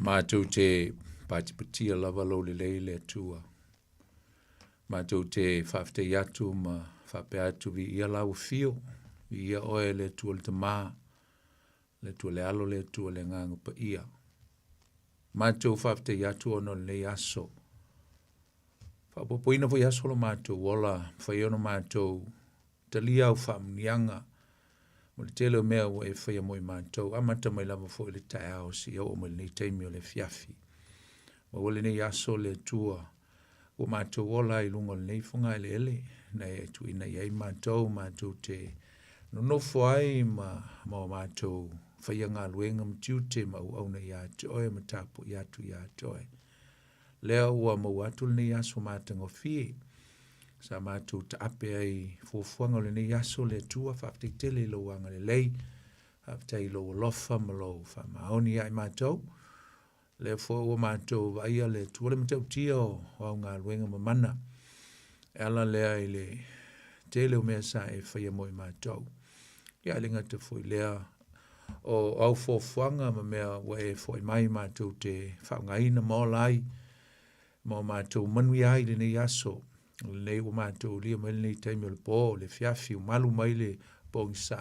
Mātou te pātipatia lava lo le le atua. Mātou te whawhtei atu ma whape atu vi ia lau fio, vi ia oe le atua le tamā, le atua le alo le atua le ngangu pa ia. Mātou whawhtei atu ono le aso. Whapopoina po aso lo mātou, wola whaiono mātou, talia au whamnianga, mo le tele o mea o e whaia moi mātou, amata mai lava fo le tae ao si au o mai nei teimi o le fiafi. Ma wale nei aso le tua, o mātou wola i lunga le nei funga ele ele, na e tu ina iei mātou te nonofo ai ma mātou whaia ngā luenga mtiu te ma au na ia te oe ma tapo ia tu ia te oe. Lea ua mau atu le nei aso mātango fie, sa mātou ta ape ai fuafuanga le nei aso le tua, whafte tele lo wanga le lei, whafte lo lofa ma lo whamaoni ai mātou, le fo o mātou vaia le tua le matau tia o au ngā luenga mamana, ala lea i le tele o mea sa e whaia moi mātou. Ia linga te fo lea o au fuafuanga ma mea wa e fo mai mātou te whaungaina maolai, ma mātou manui ai le nei aso, le o mātou lia mai nei taimi o le pō, le fiafi, o malu mai le pōngisa.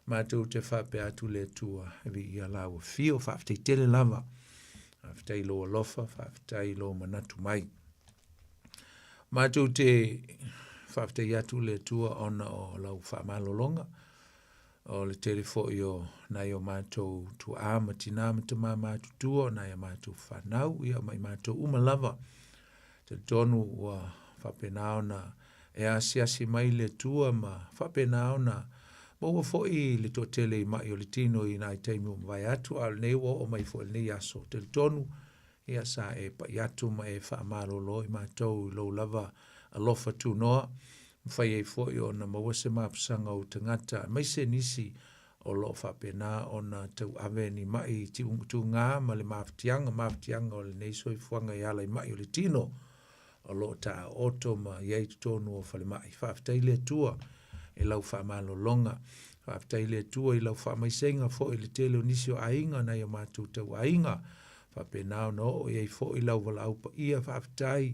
Mātou te whape atu le tua, evi ia lawa fio, whaaftei tele lava, whaaftei lo alofa, whaaftei lo manatu mai. Mātou te whaaftei atu le tua ona o lau whaamalolonga, o le telefo i o nai o mātou tu āma tina matama mātou tua, nai o mātou whanau, ia mai mātou umalava, te tonu ua whapenao na e asiasi mai le tua ma whapenao na maua foi le to tele i mai o le tino i nai teimi o mwai atu al nei o mai foi nei aso. Te tonu ia sa e pa iatu ma e whaamalolo i mātou i lo lava alofa tu noa. Mwhai e foi o na maua se mapsanga o tangata. Mai se nisi o lo whapena o na tau ave ni mai ti tu ngā ma le maftianga o le nei soi fuanga i ala i mai o le tino. O lo ta oto ma iei tonu o whale mai. Whaaftei le tua e lau whaamalo longa. Whaaftei le tua i lau whaamaisenga fo i le tele o nisi o ainga na i o mātou tau ainga. Whapenao no o iei fo i lau wala au pa ia whaaftei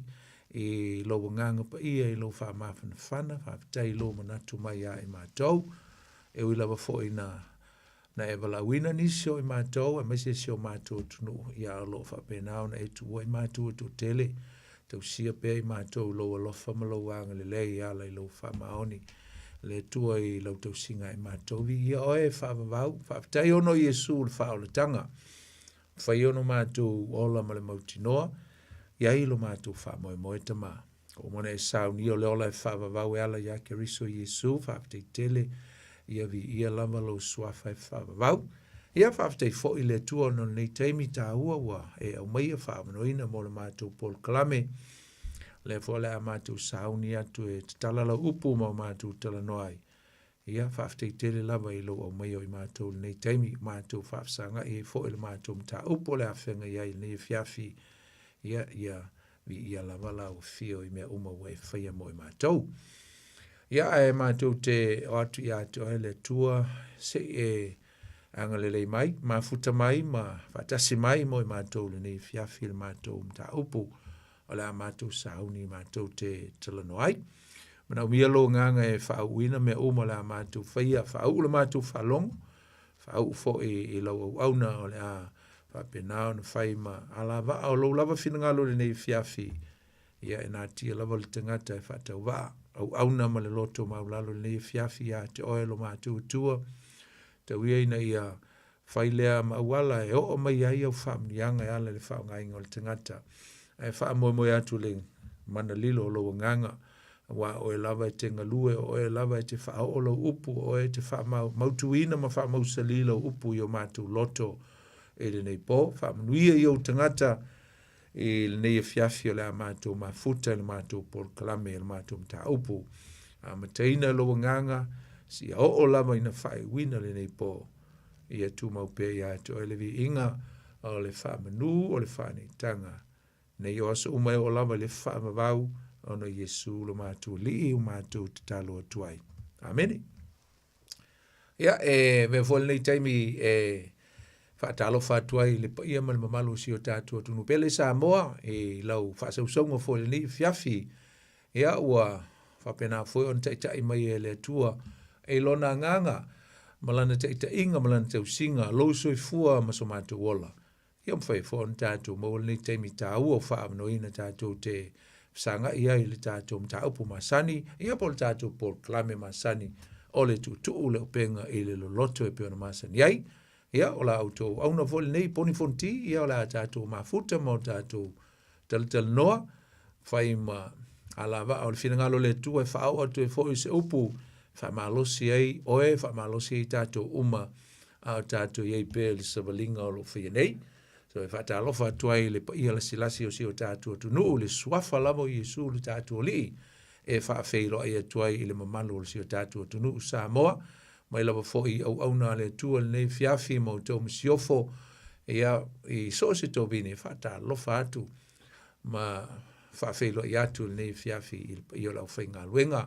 i lau wanganga pa ia i lau whaamafana whana. Whaaftei lau manatu mai a i mātou. E ui lau fo i na e wala wina nisi o i mātou. A maise si o mātou tunu i a lo whapenao na e tua i mātou tu tele. Tau sia pia i mātou lau alofa ma lau wanga le lei ala i lau whamaoni. Le tua i lau tau singa i mātou vi ia oe whaavavau. Whaafitai ono Iesu le whaoletanga. Whai ono mātou ola ma le mautinoa. Ia ilo mātou whaamoe moe tama. Ko mone e sauni o le ola e whaavavau e ala ia ke riso Iesu. Whaafitai tele ia vi ia lava lau suafa e whaavavau. Ia whaaftei fo i le tua no nei teimi tā ua e au mai a whaamanoina mo le mātou Paul Kalame. Le fo le a mātou sauni atu e talala upu ma mātou talanoai. Ia whaaftei tele lava i lo au mai o i mātou nei teimi mātou whaafsanga e fo i le mātou mta upo le a whenga ia i nei fiafi. Ia vi ia lava lau fio i mea uma ue whaia mo i mātou. Ia e mātou te atu i atu e le tua se e angalele mai, mafuta mai, fatasi mai mo i mātou le nei fiafi le mātou mta upu o le a mātou sauni mātou te talanoai. Mana umia lo nganga e whauina mea uma le a mātou whaia, whau le mātou whalong, whau fo i lau au auna o le a whapenao na whai ma alava, o lau lava whinangalo le nei fiafi, ia e nā tia lava le tangata e whatau wā, au auna ma le loto maulalo le nei fiafi a te oelo mātou tua, tau ia ina ia whailea mauala e o mai ai au whaamnianga e ala le whaongainga o le tangata. E whaamoe atu le mana lilo o lo nganga, wa o e lava e te ngalue, o e lava e te whao o lo upu, o e te whaamautuina ma whaamausalilo upu i o mātou loto e le nei pō. Whaamanuia i o tangata e le nei e fiafi o le a mātou mafuta, le mātou Paul Kalame, le mātou mta upu. A mataina lo nganga, si o lava ina whai wina le nei pō. Ia tu maupe ia to elevi inga o le whaamanu o le whaanitanga. Nei o aso umai o lava le whaamavau o no Iesu lo mātou li o mātou te talo atuai. Amen. Ia e me fol nei taimi whaatalo whaatua i le paia ma le mamalu si o tātua tunu pele Samoa e lau whaasausonga fo le ni fiafi ia ua whapena foi on taitai mai e le tua e lona nganga malana taita inga malana tau singa lo soi fua ma so mātou wola ia mwhai fo on tātua maul ni teimi tā ua whaamnoina tātua te sanga ia i le tātou mtaupu masani ia pol tātou pol klame masani o le tutu le Upega i le Loloto e peona masani ai ia o la auto auna vole nei poni fonti ia o la tātou mafuta mo tātou tal noa fai ma ala va o le finangalo le tua e whaau atu e fo i se upu wha malosi ai oe wha malosi ai tātou uma a tātou iei pe le savalinga o lo whia nei so e whata alofa atua i le ia la silasi o si o tātou tunu le suafa lamo i Yesu le tātou li e wha feilo ai atua i le mamalu o si o tātou tunu Samoa mai lava fo i au na le tua le nei fiafi mo tau misiofo ia i so se tō bine whata alofa atu ma whaafeilo i atu le nei fiafi i o lau whai ngā luenga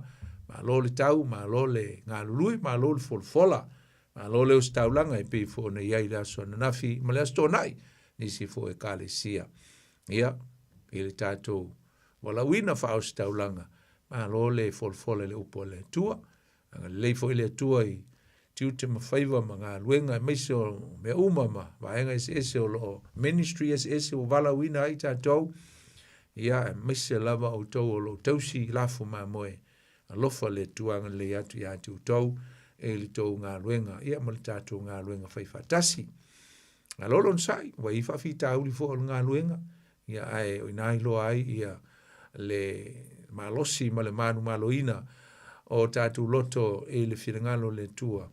ma lo le tau, ma lo le ngā lului, ma lo le folfola ma lo le ustaulanga e pei fo na iai le aso nanafi ma le asto nai nisi fo e kale sia ia i le tātou wala wina wha ustaulanga ma lo le folfola le upo le tua le fo i le tua i tiute ma whaiva ma ngā luenga me se o me uma ma vaenga ese o lo ministry ese o wala wina ai tātou ia me se lava o tau o lo tausi lafu ma moe alofa le tuanga le atu i atu tau e li tau ngā luenga ia ma le tātou ngā luenga whaifatasi ngā lolon sai wa i whawhita uli fo o ngā luenga ia ai o inai loa ai ia le malosi ma le manu maloina o tātou loto e le whirangalo le tua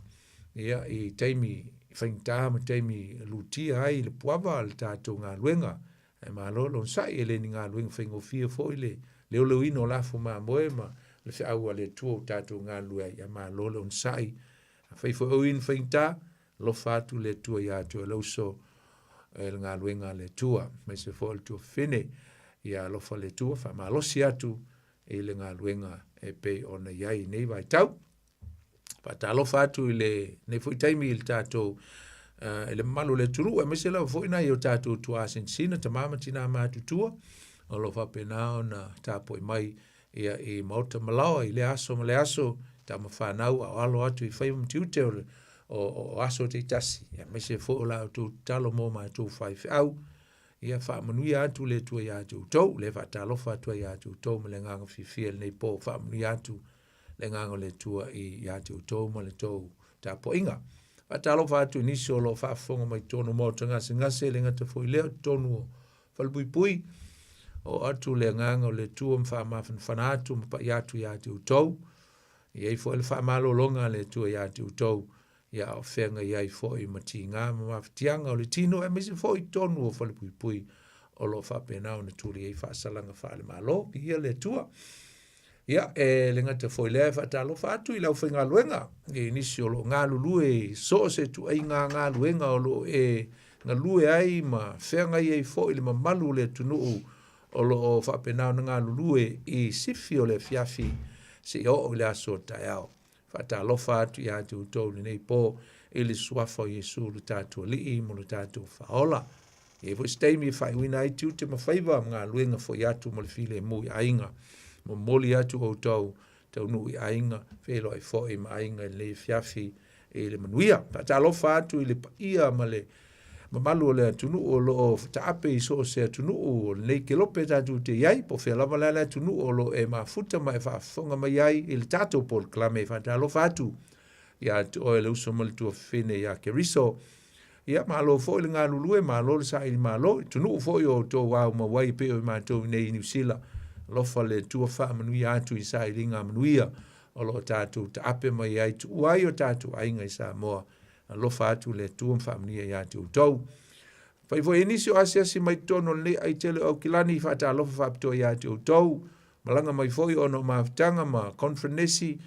ia i teimi whaingtā ma teimi lutia ai le puava le tātou ngā luenga e malolo sai e le ni ngā luenga whaingofia fo i le leo ino lafu ma moe ma le whiaua le tua o tātou ngā lua ia malolo sai whaifo o in whaingtā lo fatu le tua ia tua lauso e le ngā luenga le tua me se fo le tua whine ia lofa le tua wha malosi atu e le ngā luenga e pei ona iai nei vai tau pata lofa atu i le nei fo i taimi i le tātou ele malu le turu e mese la foi na yo tatu tu asensina tamama tina matutua o lo fa penao na tapo mai ia i mauta malawa i le aso tama fanau a alo atu i fai mtiute o aso te tasi ia mese fo la tu talo mo ma tu fai au ia fa manuia atu le tu ia tu to le fa talo fa tu ia tu to me le nganga fiel nei po fa manuia atu le nganga le tu i ia tu to mo le to tapo inga atalo fa tu ni solo fa fonga mai tono mo tanga singa se le ngata foi le tono fal pui o atu le nganga le tu fa ma fanatu pa ya tu to ye fo le fa malo longa le tu ya tu to ya ofenga ye fo i matinga ma tianga o le tino e misi fo i tono fal pui o lo fa pena o tu le fa salanga fa le malo ki le tua ia e le ngata foi le fa talo fatu i lau whainga luenga e nisi o lo ngā lulue so se tu ai ngā luenga o lo e ngā lue ai ma whenga i ei fo i le mamalu le tunu o lo o whapenao na ngā lulue i sifi o le fiafi se o le aso tai au fa talo fatu i atu tau ni nei po i le suafa o Yesu lu tatu li i mo lu tatu faola e vo steimi fai wina i tu te mawhaiva ngā luenga fo i atu mo le file mui ainga mo moli atu o tau nui ainga whelo ai fo i ma ainga le fiafi e le manuia pa talo fatu i le paia ma le mamalu o le atunu o lo taape i so se atunu o nei ke lope tatu te iai po whea lava le atunu o lo e mafuta mai whaafonga mai iai i le tato pol klame fa talo fatu ia o e le uso mali tua whine ia ke riso ia malo fo i le ngā lulue malo le sa i malo tunu fo i o tō wau ma wai pe o i mātou nei New Zealand lofa le tua wha manuia atu i sa i ringa manuia o lo tātou ta ape mai ai tu uai o tātou ainga i Samoa lofa atu le tua wha manuia i atu tau. Whai fo enisi o asiasi mai tono le ai tele au kilani i whata lofa wha pito i atu tau malanga mai foi ono maafutanga ma konfrenesi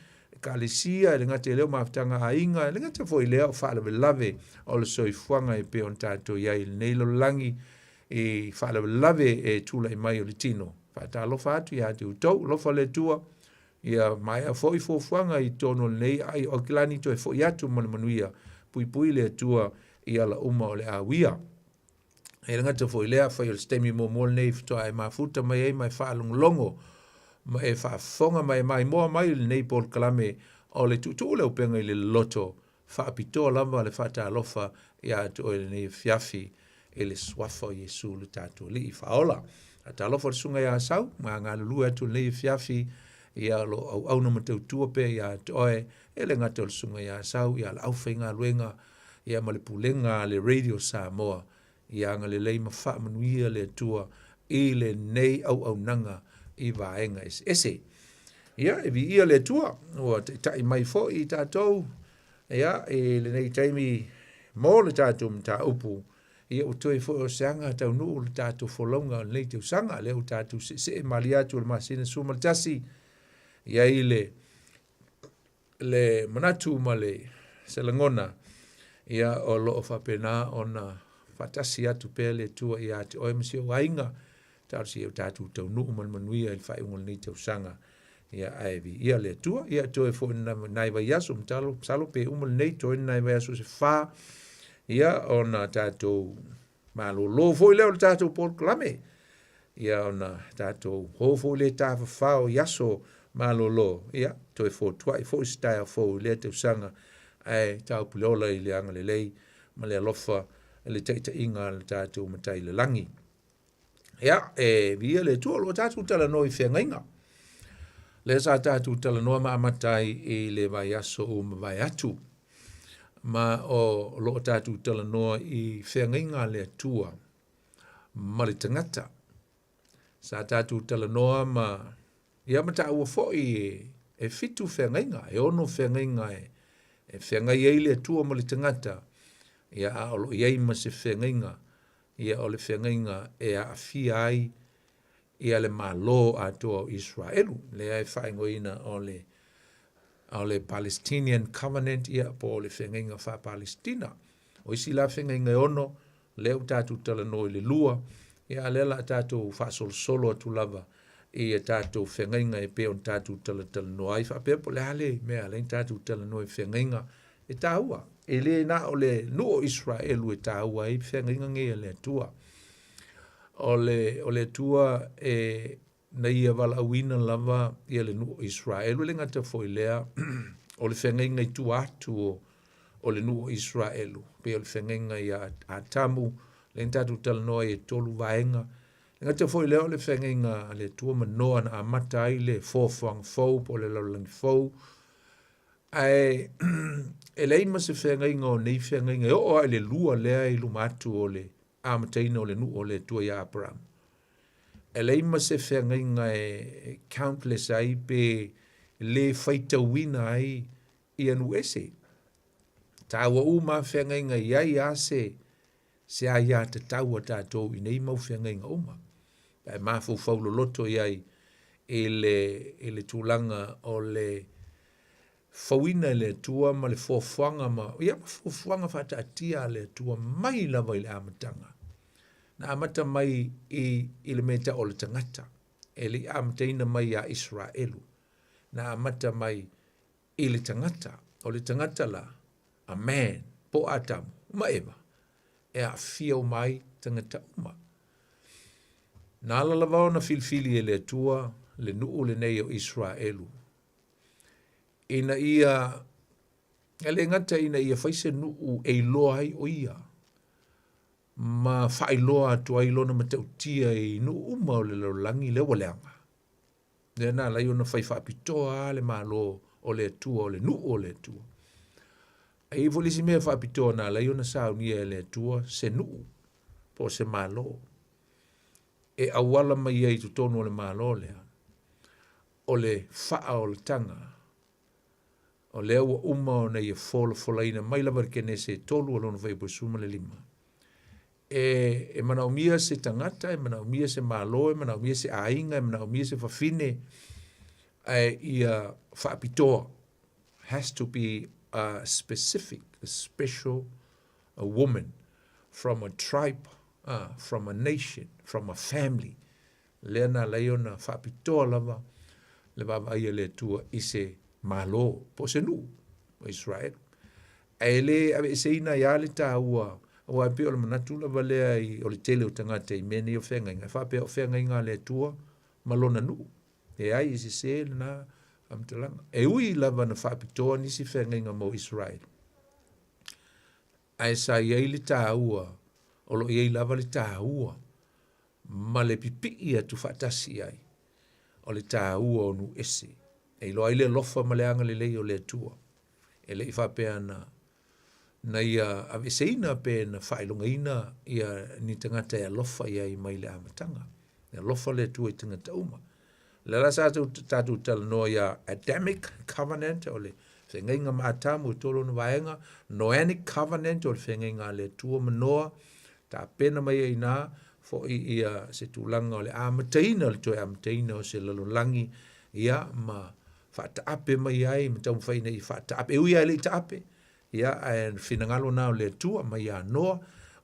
kalesia le ngate leo maafutanga ainga le ngate foi leo wha lave o le soifuanga e pe on tātou iai le neilo langi e wha lave e tula i mai o le tino. Fata lofa atu ia te utau, lofa le tua, ia mai a foi fofuanga i tono nei ai o kilani to e foi atu manuia, pui le tua ia la uma o le awia. E ngata foi lea fai o stemi mo mo nei fitoa e mafuta mai e mai whaalongolongo, ma e whaafonga mai moa mai nei Paul Kalame o le tutu le Upega ile Loloto, whaapitoa lama le whata alofa ia to o le nei fiafi e le swafa o Yesu le tātua li i whaola. A ta alofa le sunga ia sau, ma ngā lulu atu nei fiafi ia lo au na matautua pe ia to oe, e le ngata o le sunga ia sau, ia la au whainga luenga, ia ma le pulenga le radio Samoa, ia nga le lei mawha manuia le tua i le nei au nanga i vaenga ese. Ia, e vi ia le tua, o te tai mai fo i tātou, ia, e le nei taimi mō le tātou mta upu, ia o toi fo o seanga tau nuu le tātou folonga nei te usanga, le o tātou se mali atu le masina sumaltasi, ia i le manatu ma le selangona, ia o loo whapena o na fatasi atu pele tua i ate oe masi o wainga, tau si o tātou tau nuu manuia i whai ungol nei tau sanga, ia aivi, ia le tua, ia toe fo nai vai aso mtalo, salo pe umol nei toe nai vai aso se wha, ia o na tātou malolo fo i leo le tātou Paul Kalame, ia o na tātou hofo le tāwha whao yaso malolo, ia toe fo tuai fo i stai fo i le tau sanga, ai tau pulola i le anga le lei, ma le alofa, le teita inga le tātou matai le langi. Ia, via le tua lo tātou tala noi whenga inga. Le sa tātou tala noa ma amatai i le vai aso o ma vai atu. Ma o lo tātou tala noa i whenga inga le tua, ma le tangata. Sa tātou tala noa ma, ia mata ua fo i e fitu whenga inga, e ono whenga inga e whenga i le tua ma le tangata, ia a olo iei ma se whengainga, ia o le whengainga e a awhia ai, ia le malo a toa o Israelu, le ai whaingoina o le Palestinian Covenant, ia po le whengainga wha Palestina. O isi la whengainga ono, leo tātou tala no le lua, ia lela tātou wha solo atu lava, ia tātou whengainga e pe on tātou tala no ai, wha pepo le hale, mea lein tātou tala no e whengainga, e tāua. E le na o le nuo Israelu e tāua i whenga inga ngea le tua. O le tua e na ia wala awina lava i le nuo Israelu. Le ngata foi lea o le whenga inga i tu atu o le nuo Israelu. Pe o le whenga inga i a tamu, le ntatu talanoa e tolu vaenga. Le ngata foi lea o le whenga inga le tua manoa na amata ai le fōwhang fau po le laulangi fau. Ai e lei ma se whenga inga o nei whenga inga o le lua lea i lumatu o le amataina o le nu o le tua i Abraham. E lei ma se whenga inga e countless ai pe le whaita wina ai i anu ese. Tāua uma whenga inga i ai ase se ai a te taua tātou i nei mau whenga inga uma. Pai mafu faulo loto i ai e le tūlanga o le fawina le tua ma le fofuanga ma ia ma fofuanga fata atia le tua mai lava i le amatanga. Na amata mai i le meta o le tangata. E le amataina mai a Israelu. Na amata mai i le tangata. O le tangata la a man po atamu ma eva. E a fia o mai tangata uma. Na ala lavao na filfili e le tua le nuu le nei o Israelu. Ina ia, ele ngata ina ia whaise nuu e loa ai o ia. Ma whai loa atu ai lona matautia i nuu uma o le laulangi le waleanga. Nena lai ona whai whaapitoa le malo o le tua o le nuu o le tua. A i volisi mea whaapitoa na lai ona saunia e le tua se nuu po se malo. E awala mai ai tutonu o le malo lea. O le whaa o le tanga. O lea ua uma o nei e fola ina mai lava kene se tolu alona vai po suma le lima. E manaumia se tangata, e manaumia se malo, e manaumia se ainga, e manaumia se fafine, ia whaapitoa. Has to be a specific, a special, a woman from a tribe, from a nation, from a family. Lea na leiona whaapitoa lava, le vava ia le tua i se malo po se nu o Israel. Aele ave seina ya le taua o ape o le manatu la valea I o le tele o tangata I mene o whenga inga. Whape o whenga inga le tua malona nu. E ai isi se na amtalanga. E ui lava na whapitoa nisi whenga inga mo Israel. Ai sa iei le taua o lo iei lava le taua ma le pipi ia tu whatasi ai. O le taua o nu ese. E lo ai le lofa ma le anga le lei o le tua. E le I whapea na ia ave seina pe na whailonga ina ia ni tangata ia lofa ia I mai le amatanga. Ia lofa le tua I tangata uma. Le la sa tatu tala noa ia Adamic Covenant o le whengainga maatamu tolo na vaenga, Noanic Covenant o le whengainga le tua manoa, ta pena mai ina fo ia se tūlanga o le amataina, le toi amataina o se lalonlangi ia ma whaataape mai ai, ma tau mwhaina I whaataape, ui ai le taape, ia whinangalo na o le tua mai a noa,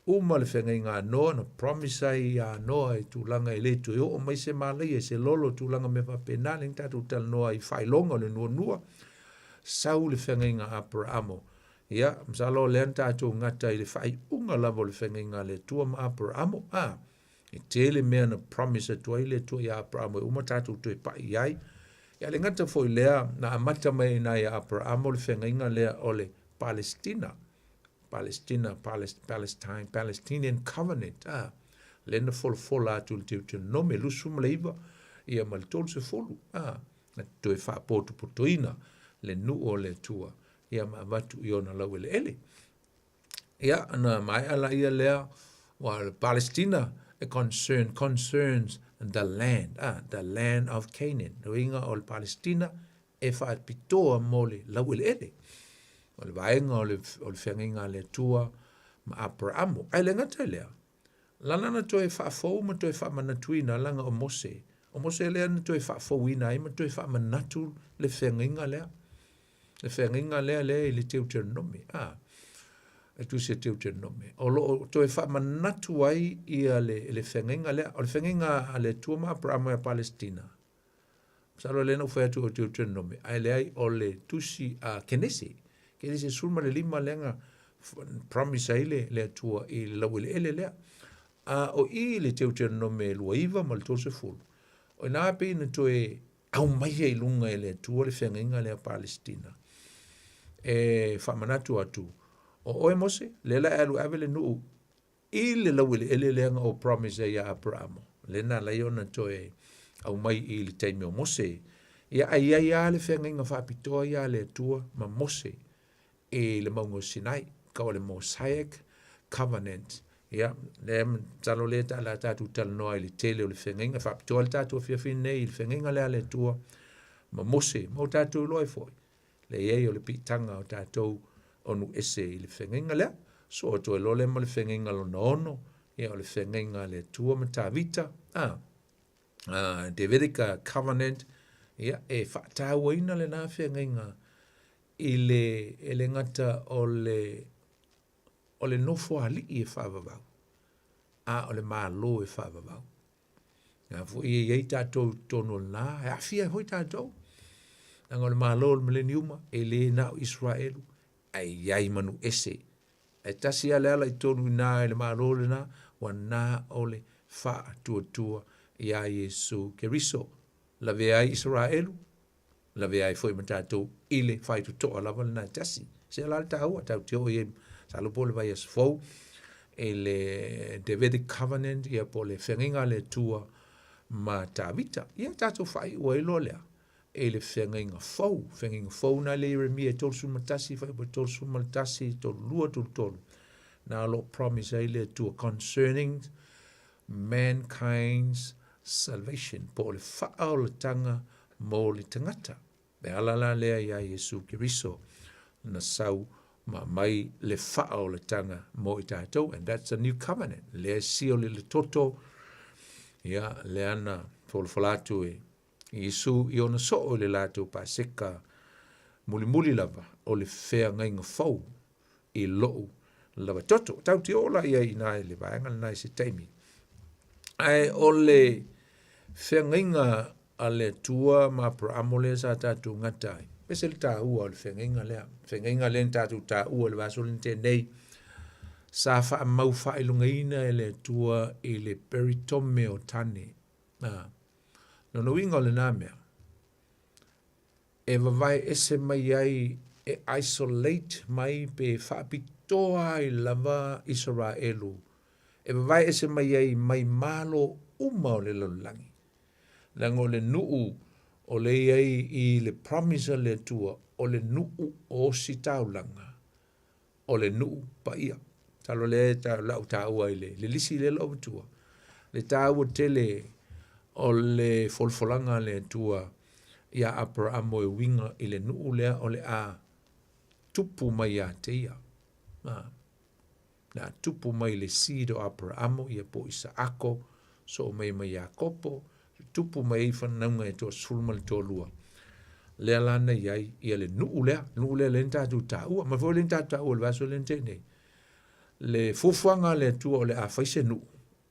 uma le whengainga noa, na promise ai a noa I tūlanga I le tu, o mai se malai e se lolo tūlanga me whapena, ling tatu tal noa I whailonga le nua nua, sau le whengainga Abrahamo, ia, msalo le antatu ngata I le whai unga lavo le whengainga le tua ma Abrahamo, I tele mea na promise tua I le tua I Abrahamo, uma tatu tu I pai ai, ia le ngata foi lea na amata mai na I Abrahamo le whengainga lea o le Palestina, Palestinian Covenant, lena fola atu le tiu no me lusu maleiva, ia mal tolu se folu, na toi wha potu potoina, le nu o le tua, ia ma watu I ona lau ele ele. Ia, na mai ala ia lea, while Palestina concerns the land of Canaan. Noinga o le Palestina, e wha pitoa mo le lau ele ele. O le vaenga o le whenginga le tua ma Abrahamo. Ai le ngata lea. Lanana toi whaafou ma toi whaamanatuina langa o Mose. O Mose lea na toi whaafouina ai ma toi whaamanatu le whenginga lea. Le whenginga lea lea I le Deuteronomy. E tu se Deuteronomy. O lo toi whaamanatu ai ia le whenginga lea. O le whenginga le tua ma Abrahamo e Palestina. Salo le no whaatu o Deuteronomy. Ai le ai o le tusi a Kenesi. Ke se sulma le lima lenga promise ai le tua I lau ele lea. O I le Deuteronomy lua iwa ma le tose fulu. O nā pe na toe au mai I lunga le tua le whengainga le Palestina. E whamanatu atu. O oe Mose, le la alu avele nuu. I le lau ele lenga o promise ai a Abrahamo. Le na laiona toe au mai I le taimi o Mose. Ia ai le whengainga whapitoa ia le tua ma Mose. E le maungo Sinai, ka o le Mosaic Covenant. Ia, le talo le ta la tatu tal noa I le tele o le whengainga, whapitoa le tatu o whiawhine nei, le whengainga lea le tua, ma Mose, mau tatu loi foi. Le iei o le pitanga o tatu onu ese I le whengainga lea, so o toe lole ma le whengainga lo naono, ia o le whengainga le tua ma tawita, Davidic Covenant, ia, e whaataua ina le nā whengainga, I le ngata o le nofo ali I whaavavau. O le mālo e whaavavau. Ngā fu I tātou tono nā, e awhia hoi tātou. Nanga o le mālo o le mileniuma, e le nā o Israelu, ai iai manu ese. E tasi ale ala I tonu nā e le mālo le nā, wa nā o le wha tua I a Yesu Keriso. La vea Israelu, la vea foi matatou ile fai tu to lava na tasi se la ta o ta tio e salo pole vai as fo ele Davidic Covenant ia pole whenginga le tua ma tavita ia tatou fai o elolea ele whenginga fo na le Jeremia tolsu matasi fai po tolsu matasi to lua tu tolu na lo promise ele tua concerning mankind's salvation pole faol tanga mo le tangata be alala lea ia Yesu Keriso na sau ma mai le fa'o le tanga mo I tātou, and that's a new covenant. Le sio le toto, ia le ana folfolatu e Yesu I ona so o le lātou pa seka muli lava o le whea ngainga fau I loo lava toto. Tau te ola ia I nai le vaenga nai se taimi. Ai o le whea ngainga a le tua ma praamole sa tātou ngatai. Pese le ta ua o le whengainga lea. Whengainga lea tātou ta ua le vaso le te nei. Sa wha mau wha ilunga ina e le tua i le peritome o tane. No winga le nā mea. E wawai ese mai ai e isolate mai pe whaapitoa i lava Israelu. E wawai ese mai ai mai malo uma o le lalangi. Lango le nuu o le ai i le promise le tua o le nuu o si taulanga. O le nuu pa ia. Talo le ta lau taua i le lisi le lau tua. Le taua tele o le folfolanga le tua ia Abrahamo e winga i le nuu lea o le a tupu mai a te ia. Na tupu mai le seed o Abrahamo ia po Isaako so mai mai Jakopo tupu mai i whanaunga e toa sulma le toa lua. Lea lana iai ia le nuu lea le ntatu taua ma fo le ntatu taua le vaso le ntene. Le fufuanga le tua o le a whaise nuu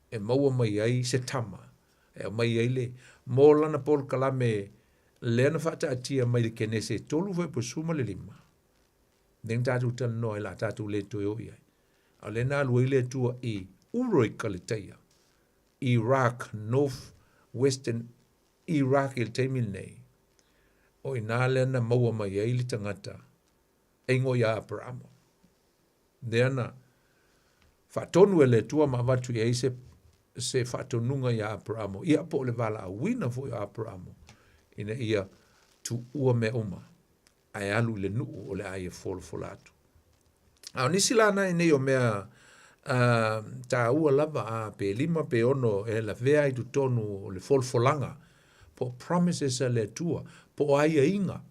e maua mai ai se tama e mai ai le mōlana pol kalame le ana whata atia mai le kene se tolu vai po suma le lima. Neng tatu tala noa la tatu le toi o iai. A le nā lua i le tua i uroi kaleteia. Iraq, North, Western Iraq il teimil nei. O i nā le na maua mai ai li tangata. Eingo ia Abrahamo. Deana, whatonu e le tua ma watu i eise se whatonunga ia Abrahamo. Ia po le wala a wina fo ia Abrahamo. Ina ia tu ua me uma. Ai alu le nuu o le aia folatu. Au nisi lana nei o mea ta ua lava a pe lima pe ono e la vea i tu tonu o le folanga. Po promises a le tua. Po aia inga.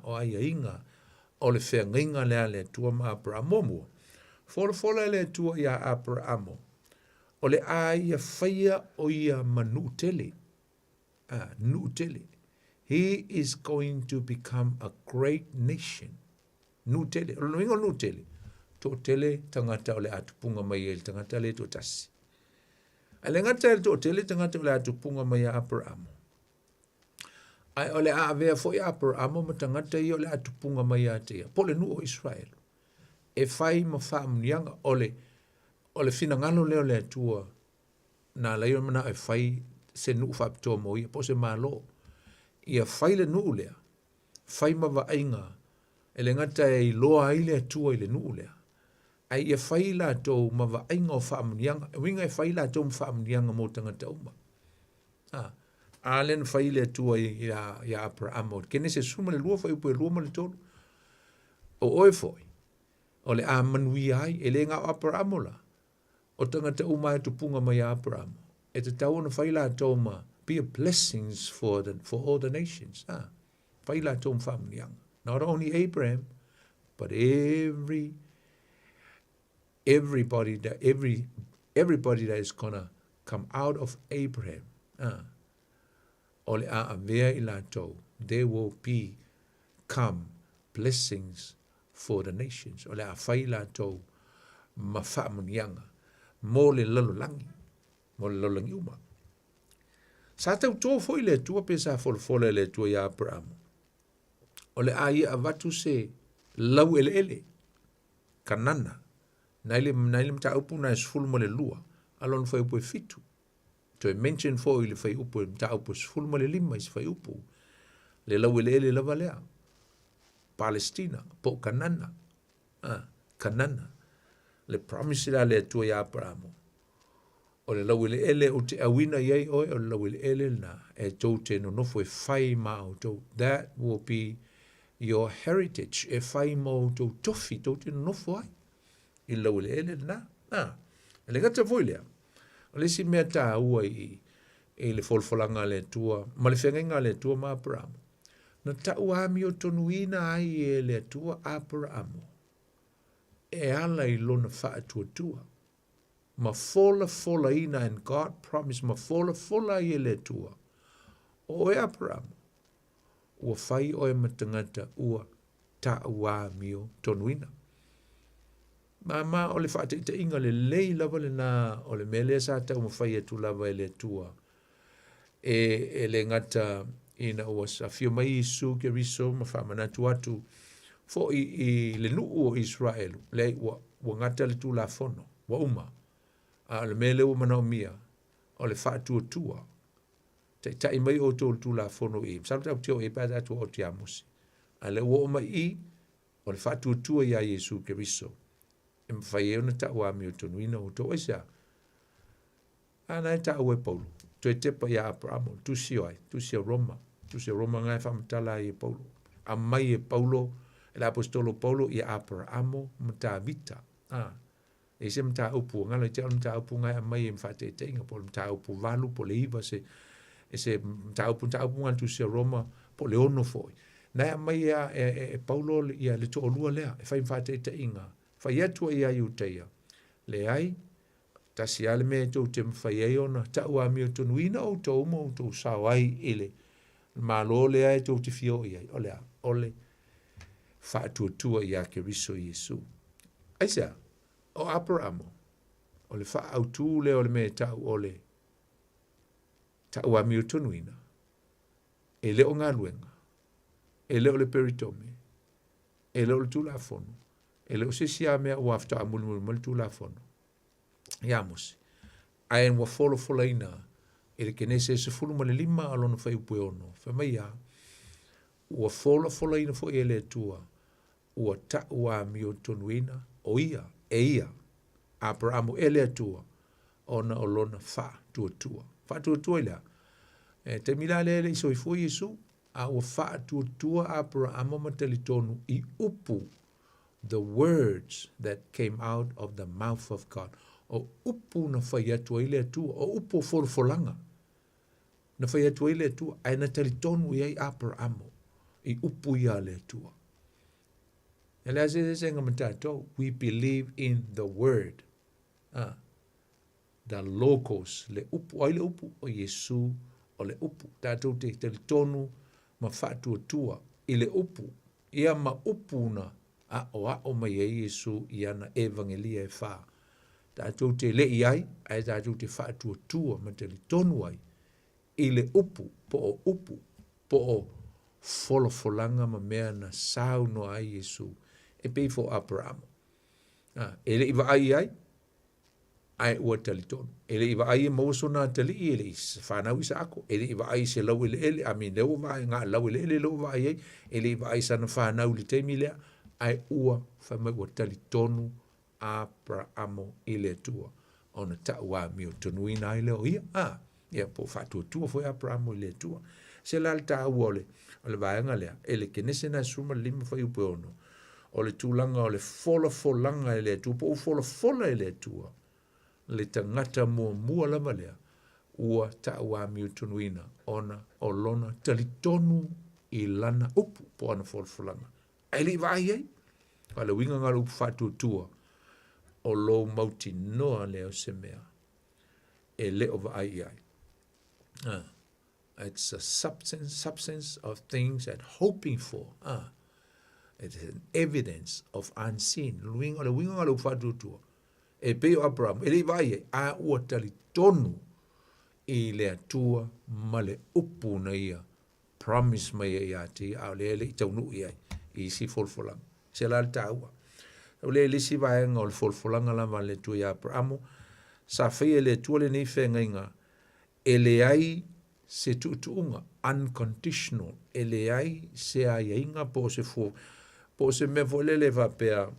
O aia inga. O le whengainga lea le tua ma Abrahamo mua. Fola le tua ia Abrahamo. O le aia whaia o ia manu tele. Nu tele. He is going to become a great nation. Nu tele. O le nu tele. To tele tangata o le atupunga mai e tangata le to tasi. A le ngata e to tele tangata o le atupunga mai a Abrahamo. Ai o le avea fo i Abrahamo ma tangata i o le atupunga mai a tea. Po le nu o Israel. E fai ma whaamunianga o le finangalo leo le atua na leo mana e fai se nu whaapitoa mo ia po se malo. Ia fai le nu lea. Fai ma vainga. E le ngata e loa ai le atua i le nu lea. Ai ia fai la tau ma vainga o whaamunianga. Winga e fai la tau ma whaamunianga mo tangata uma. Alen fai le atua i Abrahamo. Kene se suma le lua fai upo e lua ma le tolu. O oe foi. O le a manui ai, e le ngā Abrahamo la. O tangata uma e tupunga mai Abrahamo. E te tau na whaila tau ma, be a blessings for all the nations. Whaila tau mwhamunianga. Not only Abraham, but everybody that is gonna come out of Abraham. O le a avea i la tau, there will come blessings for the nations. O le a whaila tau ma whaamunianga. Mo le lalolangi. Mo le lalolangi uma. Sa tau tō foi le tua pe sa folfola le tua i Abrahamo. O le a ia avatu se lau ele. Kanana. Naile mta upu na esfulu mo le lua. Alon fai upu e fitu. To e mention fo i le fai upu e mta upu esfulu mo le lima is fai upu. Le lau ele lava lea. Palestina, po Kanana. Kanana. Le promise la le tua ya Abrahamo. O le lau ele o te awina iei oe, o le lau ele na e tau te no nofo e whai mao tau. That will be your heritage. E whai mao tau tofi, tau te no nofo ai. I lau ele na. E le gata voi lea. O le si mea tā ua i le folfolanga le tua, ma le whengenga le tua ma Abrahamo. Na tau ami o tonuina ai e le tua Abrahamo. E ala i lona wha tua. Ma fola ina and God promised ma fola i e le tua. O e Abrahamo. Ua whai o e matangata ua tau ami o tonuina. Ma o le wha te inga le lei lava le na o le mele sa tau ma whai e tu lava e le tua. E le ngata ina ua sa fio mai Yesu ke riso ma whamanatu atu fo i le nuu o Israelu le ua ngata le tū la fono wa uma a le mele ua manao mia o le whaatua tua tai mai o tō tū la fono i samtau teo e pata atu o te amusi a le ua oma i o le whaatua tua ia Yesu ke riso e mwhai e ona ta ua mi o tonuina o tō eisa ana e ta ue Paulo to e tepa ia Abramo tusi Roma ngai whamatala i Paulo a mai e Paulo el apostolo Paulo ia Abramo mta vita e se mta upu ngalo te mta upu ngai a mai e mfate te inga po mta upu valu po le iva se mta upu ngai tusi Roma po le ono foi na a mai e Paulo ia le to olua lea e fai mfate te inga fai atua ia iuteia le ai tasi ale me tau te mwhai ei ona ta ua mi o tonuina o tau mo o tau sawai ele ma lo le ai tau te fio iai ole whaatuatua i a ke riso Yesu aisa o Abramo o le whaautu le o le me tau ole ta ua mi o tonuina e le o ngā luenga e le o le peritome e le o le tulafono e le o sisia mea ua afta amulu mo le tulafono ia musi ai wa fola ina e le kenese se fulu ma le lima alona fai upe ono fa mai a ua fola ina fo ele tua ua ta ua mi o tonuina o ia Abramo ele tua ona olona fa tua ila te mila le iso i fo Yesu a ua fa tua Abramo matali tonu i upu the words that came out of the mouth of God o upu na whai atua ile atua, o upu folfolanga. Na whai atua ile atua, ai na tali tonu iai Abramo, i upu ia le atua. E lea se nga matato, we believe in the word. The logos, le upu, ai le upu o Yesu, o le upu. Tātou te tali tonu ma whaatua tua, i le upu, ia ma upu na o mai e Yesu i ana evangelia e whaa. Tātou te le iai, ai tātou te whaatua tua ma te li tonu ai, i le upu, po o folofolanga ma mea na sau no ai Yesu, e pei fo Abraham. E le iwa ai, ai ua tali tonu. E le iwa ai e mauso na tali i, e le whanau isa ako, e le iwa ai se lau ele, a mi leo vai, ngā lau ele lau vai ei, e le iwa ai sana whanau li teimi lea, ai ua whamai ua tali tonu, Abrahamo ile tua ona ta wa mi o tonuina ile o ia ia po fatu tua foi Abrahamo ile tua se la ta wole ole vaenga le ele kenese na suma lima foi upo ono ole tulanga ole folanga ile tua po fola ile tua le tangata mua la malea ua ta wa mi o tonuina ona olona talitonu ilana upu po ana folanga ele vai ai ale winga ngalu fatu tua o lo mauti noa leo se mea. E leo va ai. It's a substance of things that hoping for. It is an evidence of unseen. Winga lo fatu tua. E peo Abraham. E le vai a ua tali tonu i lea tua ma le upu na ia. Promise mai ia ti a le taunu ia i si folfolang. Se la taua. O le lisi vaenga o le folfolanga lama le tu ia Abramo, sa whaia le tua le nei whenga inga, e le ai se tuunga, unconditional, e le ai se ai inga po se me fo le va pea,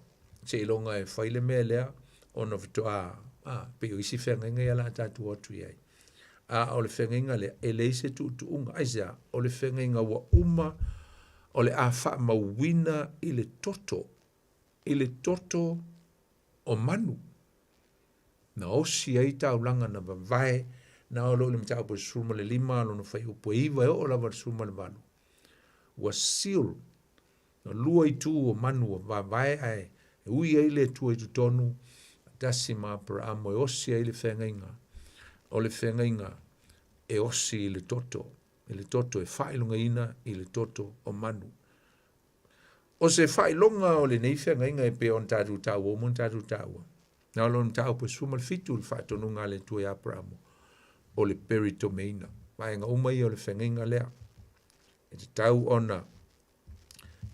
se ilonga e whaile mea lea, ono vitu pe o isi whenga inga ia la tatu atu iai. O le whenga inga le, e le se tuunga, aisea, o le whenga inga wa uma, o le a wha mawina i le toto o manu. Na osi ai taulanga na vavae, na o lo le mtau po suma le lima, lo na whai upo iwa o la var suma le manu. Wa seal, na lua i tu o manu o vavae ai, e ui ai le tu i tu tonu, dasi ma pra amo e osi ai le whengainga, o le whengainga e osi i le toto e whailunga ina i le toto o manu. O se fai longa o le neife ngainga e pe on tatu tau o mun tatu tau. Na lon tau po sumal fitu le fatonu nga le tue Abramo o le peritomeina. Vai nga umai o le whenginga lea. e te tau ona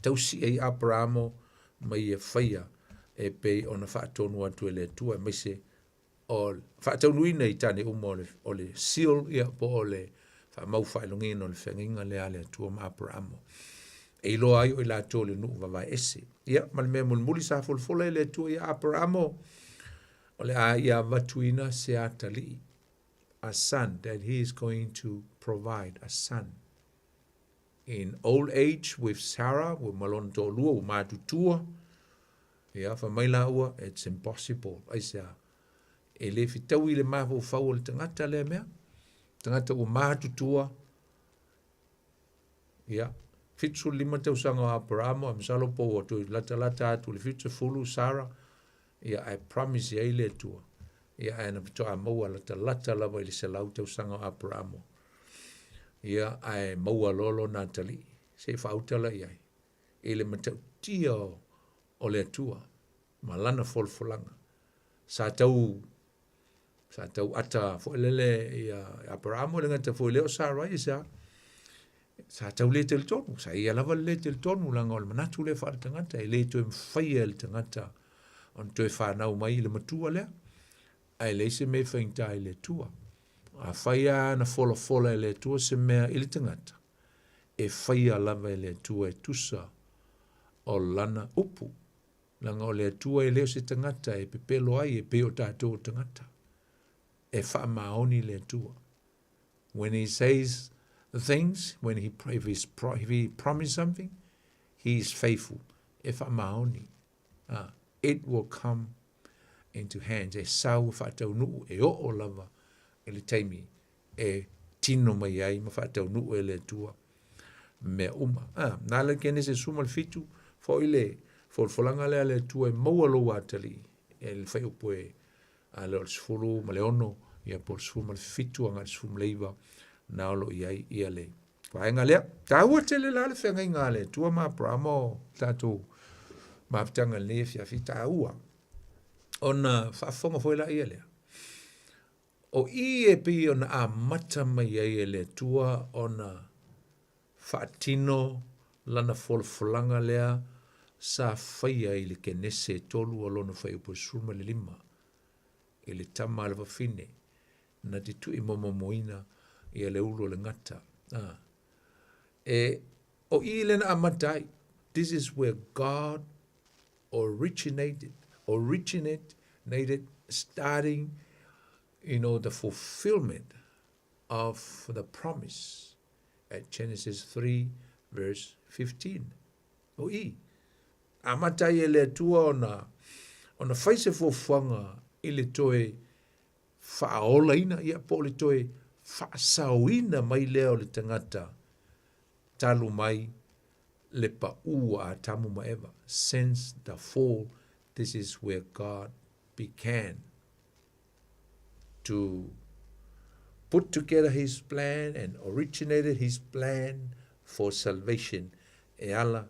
tausi e Abramo mai e whaia e pei ona whaatonu atu e le tua mai se o whaataunuina i tane o le seal ia po o le whaamau whaelongina o le whenginga le ale atua ma Abramo. E ilo ai o i la tō le nuu vavai ese. Ia, ma le mea mulmuli sa fulfula e le tua ia Abramo o le a ia vatuina se atali a son, that he is going to provide a son. In old age with Sarah, with malon tō lua, o mātutua, ia, fa mai la ua, it's impossible. Aisa, e le fitau i le mahu fau o le tangata le mea, tangata o mātutua, ia, fitsu lima tausanga o Abramo, am salo po o tu lata atu le fitsu fulu Sarah, ia, I promise ia i le tua. Ia ana pitoa maua lata lava i le selau tausanga o Abramo. Ia ai maua lolo Natali, se whautala iai. I le matau tia o le atua, malana folfolanga. Sa tau ata foilele i Abramo, le ngata foileo Sarai isa. Sa tau le tel tonu, sa ia lava le tel tonu langa o le manatu le whaatangata, i le tue mwhaia le tangata, on tue whanau mai le matua lea. Ai leise me whainta i le tua. A whaia na fola i le tua se mea i le tangata. E whaia lava i le tua e tusa o lana upu. Langa o le tua i leo se tangata e pepelo ai e peo tātou tangata. E wha maoni le tua. When he says things, when if he promised something, he is faithful. E wha maoni. It will come into hands. E sau whaatau nuu e o lava e le taimi e tino mai ai ma whaatau nuu e le tua mea uma. Nāla kene se suma le fitu fo i le folanga lea le tua e maua lo atali e le whai upo e a le sfulu ma le ono ia po sfulu ma le fitu anga le sfulu leiva na olo iai ia le whaenga lea tāua te le la le whenga inga le tua ma Abramo tātou ma pitanga le fiafi tāua ona whaafonga foi la ia lea. O i e pi ona a mata mai ai le tua ona whaatino lana folanga lea sa whaia i le kenese tolu o lona whai upo surma le lima. I le tama alwa fine na te tui momomoina i le ulo le ngata. O i le na a matai, this is where God originated, starting, the fulfillment of the promise at Genesis 3, verse 15. Amatai le tua ona faise fofuanga i le toe whaolaina, ia po le toe whaasauina mai leo le tangata talu mai le paua a tamu maeva. Since the fall, this is where God began to put together his plan and originated his plan for salvation. E ala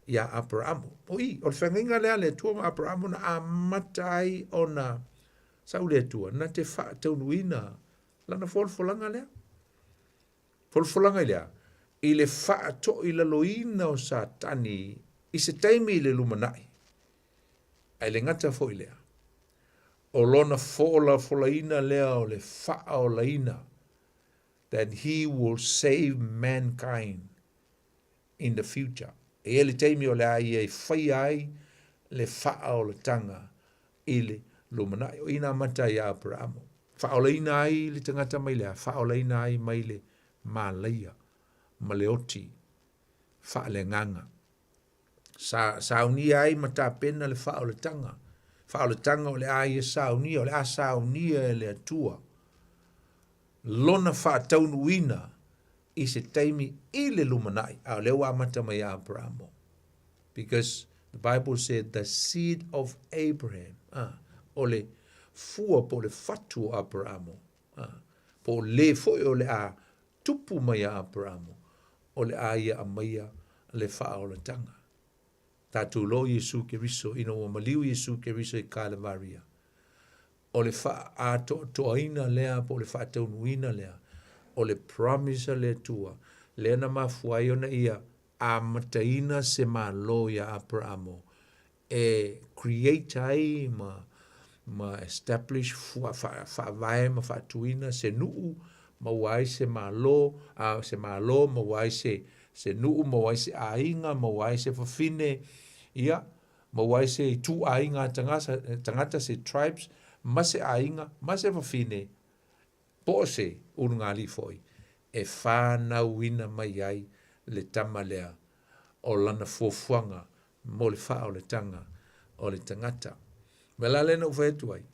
ia Abramo. O le whanginga lea le tua ma Abramo na a matai o na sau le tua, na te whaataunuina lana folfolanga lea. Folfolanga lea. I le whaato i la loina o sa tani i se taimi i le lumanai. Ai le ngata fo i lea. O lona folaina lea o le wha o laina, that he will save mankind in the future. E le taimi o le ai e whai ai le wha o le tanga i le lumanai. O ina mata i Abramo. Wha o laina ai le tangata mai lea. Wha o laina ai mai le malaia. Maleoti, wha le nganga. Saunia ai mata pena le wha o le tanga. Wha o le tanga o le ai e saunia, o le a saunia e le atua. Lona wha taunuina i se taimi i le lumanai. A le wa mata mai Abramo. Because the Bible said the seed of Abraham. O le fua po le fatu Abramo. Po le foi o le a tupu mai Abramo. O le aia a maia le wha o le tanga. Tātou lo Yesu Keriso, ino o maliu Yesu Keriso i Kalavaria. O le wha a toaina lea, po le wha taunuina lea. O le promise le tua, le na mafuai ona ia a mataina se malo ia Abrahamo e create ai ma establish fa vai ma fa tuina se nuu ma wai se malo se malo ma wai se nuu ma wai se ainga ma wai se fafine ia ma wai se tu ainga tangata se tribes ma se ainga ma se fafine po se urungali foi e fa na wina mai ai le tamalea o lana fofuanga mo le fa o le tanga o le tangata mela le no fetu ai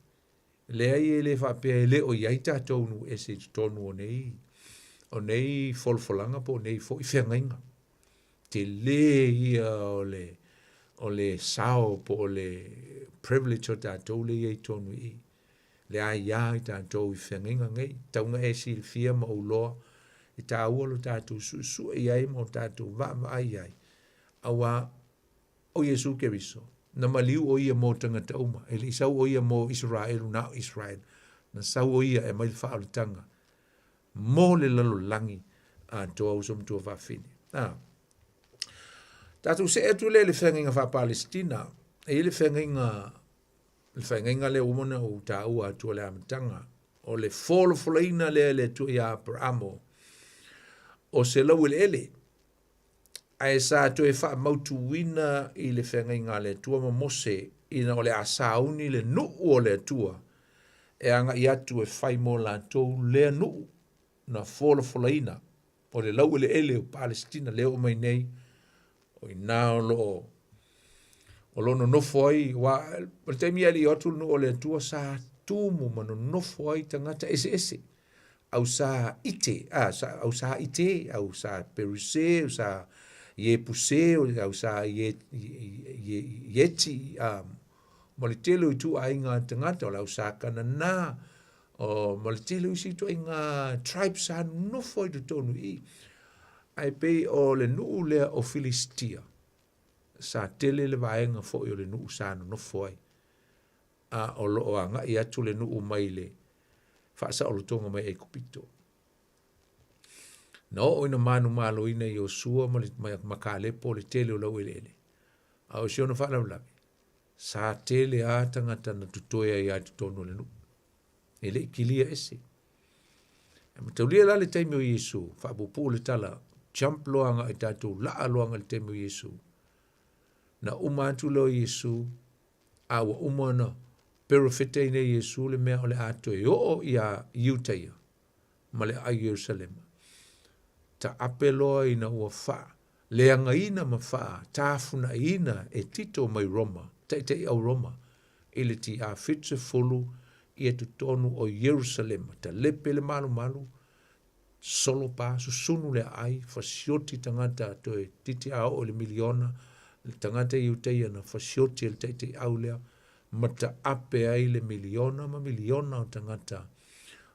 le ai le fa pe le o ia tatou nu e se tonu o nei folfolanga po nei fo i fengainga te le ia o le sao po o le privilege o tatou le ia tonu le ai ia tatou i fengainga ngai taunga e silfia ma uloa i ta uolo tatou su e ai mo tatou va ai awa o Yesu ke viso na maliu o ia mo tangata uma e li sau o ia mo Israel na Israel na sau o ia e mai fa o tanga mo le lalo langi a to au som to va fini tatou se etu le fenginga fa Palestina e le fenginga le umona o ta ua to le amtanga o le folaina le tu ia Abrahamo o se lau ele ai sa to e fa mautu wina i le whenga le tua ma mose ina o le asauni le nu o le tua e anga i atu e whai mo la tau le nu na folaina o le lau ele o Palestina leo o mai nei o i nao o lono nofo ai wa o le taimi ali otu nu o le tua sa tumu mano nofo ai tangata ese au sa ite au sa ite au sa peruse au sa ye puse au sa yeti molitelo tu ainga tangata o sa kanana o molitelo si tu ainga tribe sa no foi do tonu I ai pe o le nu le o Filistia sa tele le vaenga fo o le nu sa no foi o lo anga ia tu le nu mai le fa sa o lo tonga mai e kupito no o ina manu malo ina Yosua makale po le tele o lau ele a o siono fa la sa tele a tangata na tutoia ia tutono le nu ele kilia ese e mataulia la le taimi o Yesu fa bupu le tala jump loanga i tatu la loanga le taimi o Yesu na umatu lo Yesu a wa umana perfete ina Yesu le mea o le ato e o ia Iutaia ma le a Jerusalem ta apeloa ina ua faa le angaina ma faa tafuna ina e tito mai Roma te au Roma ile ti a fitse fulu i e tutonu o Jerusalem ta lepe le malu solo pa susunu le ai fasioti tangata to e titi au o le miliona le tangata Iutaia na fasioti le te au lea mata ape ai le miliona o tangata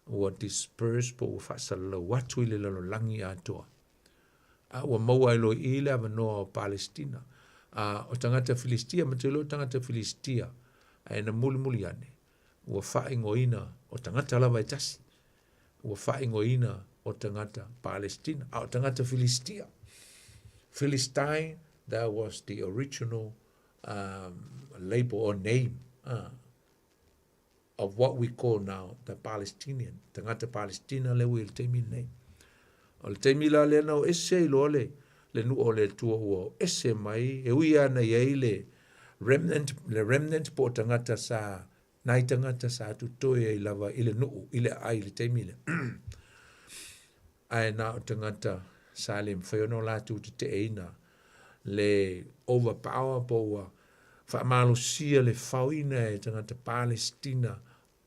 ua disperse po ua whaasala watu i le lalolangi atoa. Ua maua ilo i le avanoa o Palestina. O tangata Filistia, matelo tangata Filistia, ai na muli ane. Ua whaingoina o tangata lava e tasi. Ua whaingoina o tangata Palestina. O tangata Filistia. Philistine, that was the original label or name of what we call now the Palestinian. Tangata Palestina le wil temi nei. O le temi la le no ese lo le nu o le tua o ese mai e uia na ye le remnant po tangata sa nai tangata sa tu toe lava ile nu ile ai le temi le. Ai na tangata Salim feono la tu te eina le overpower po whaamalusia le whauina e tangata Palestina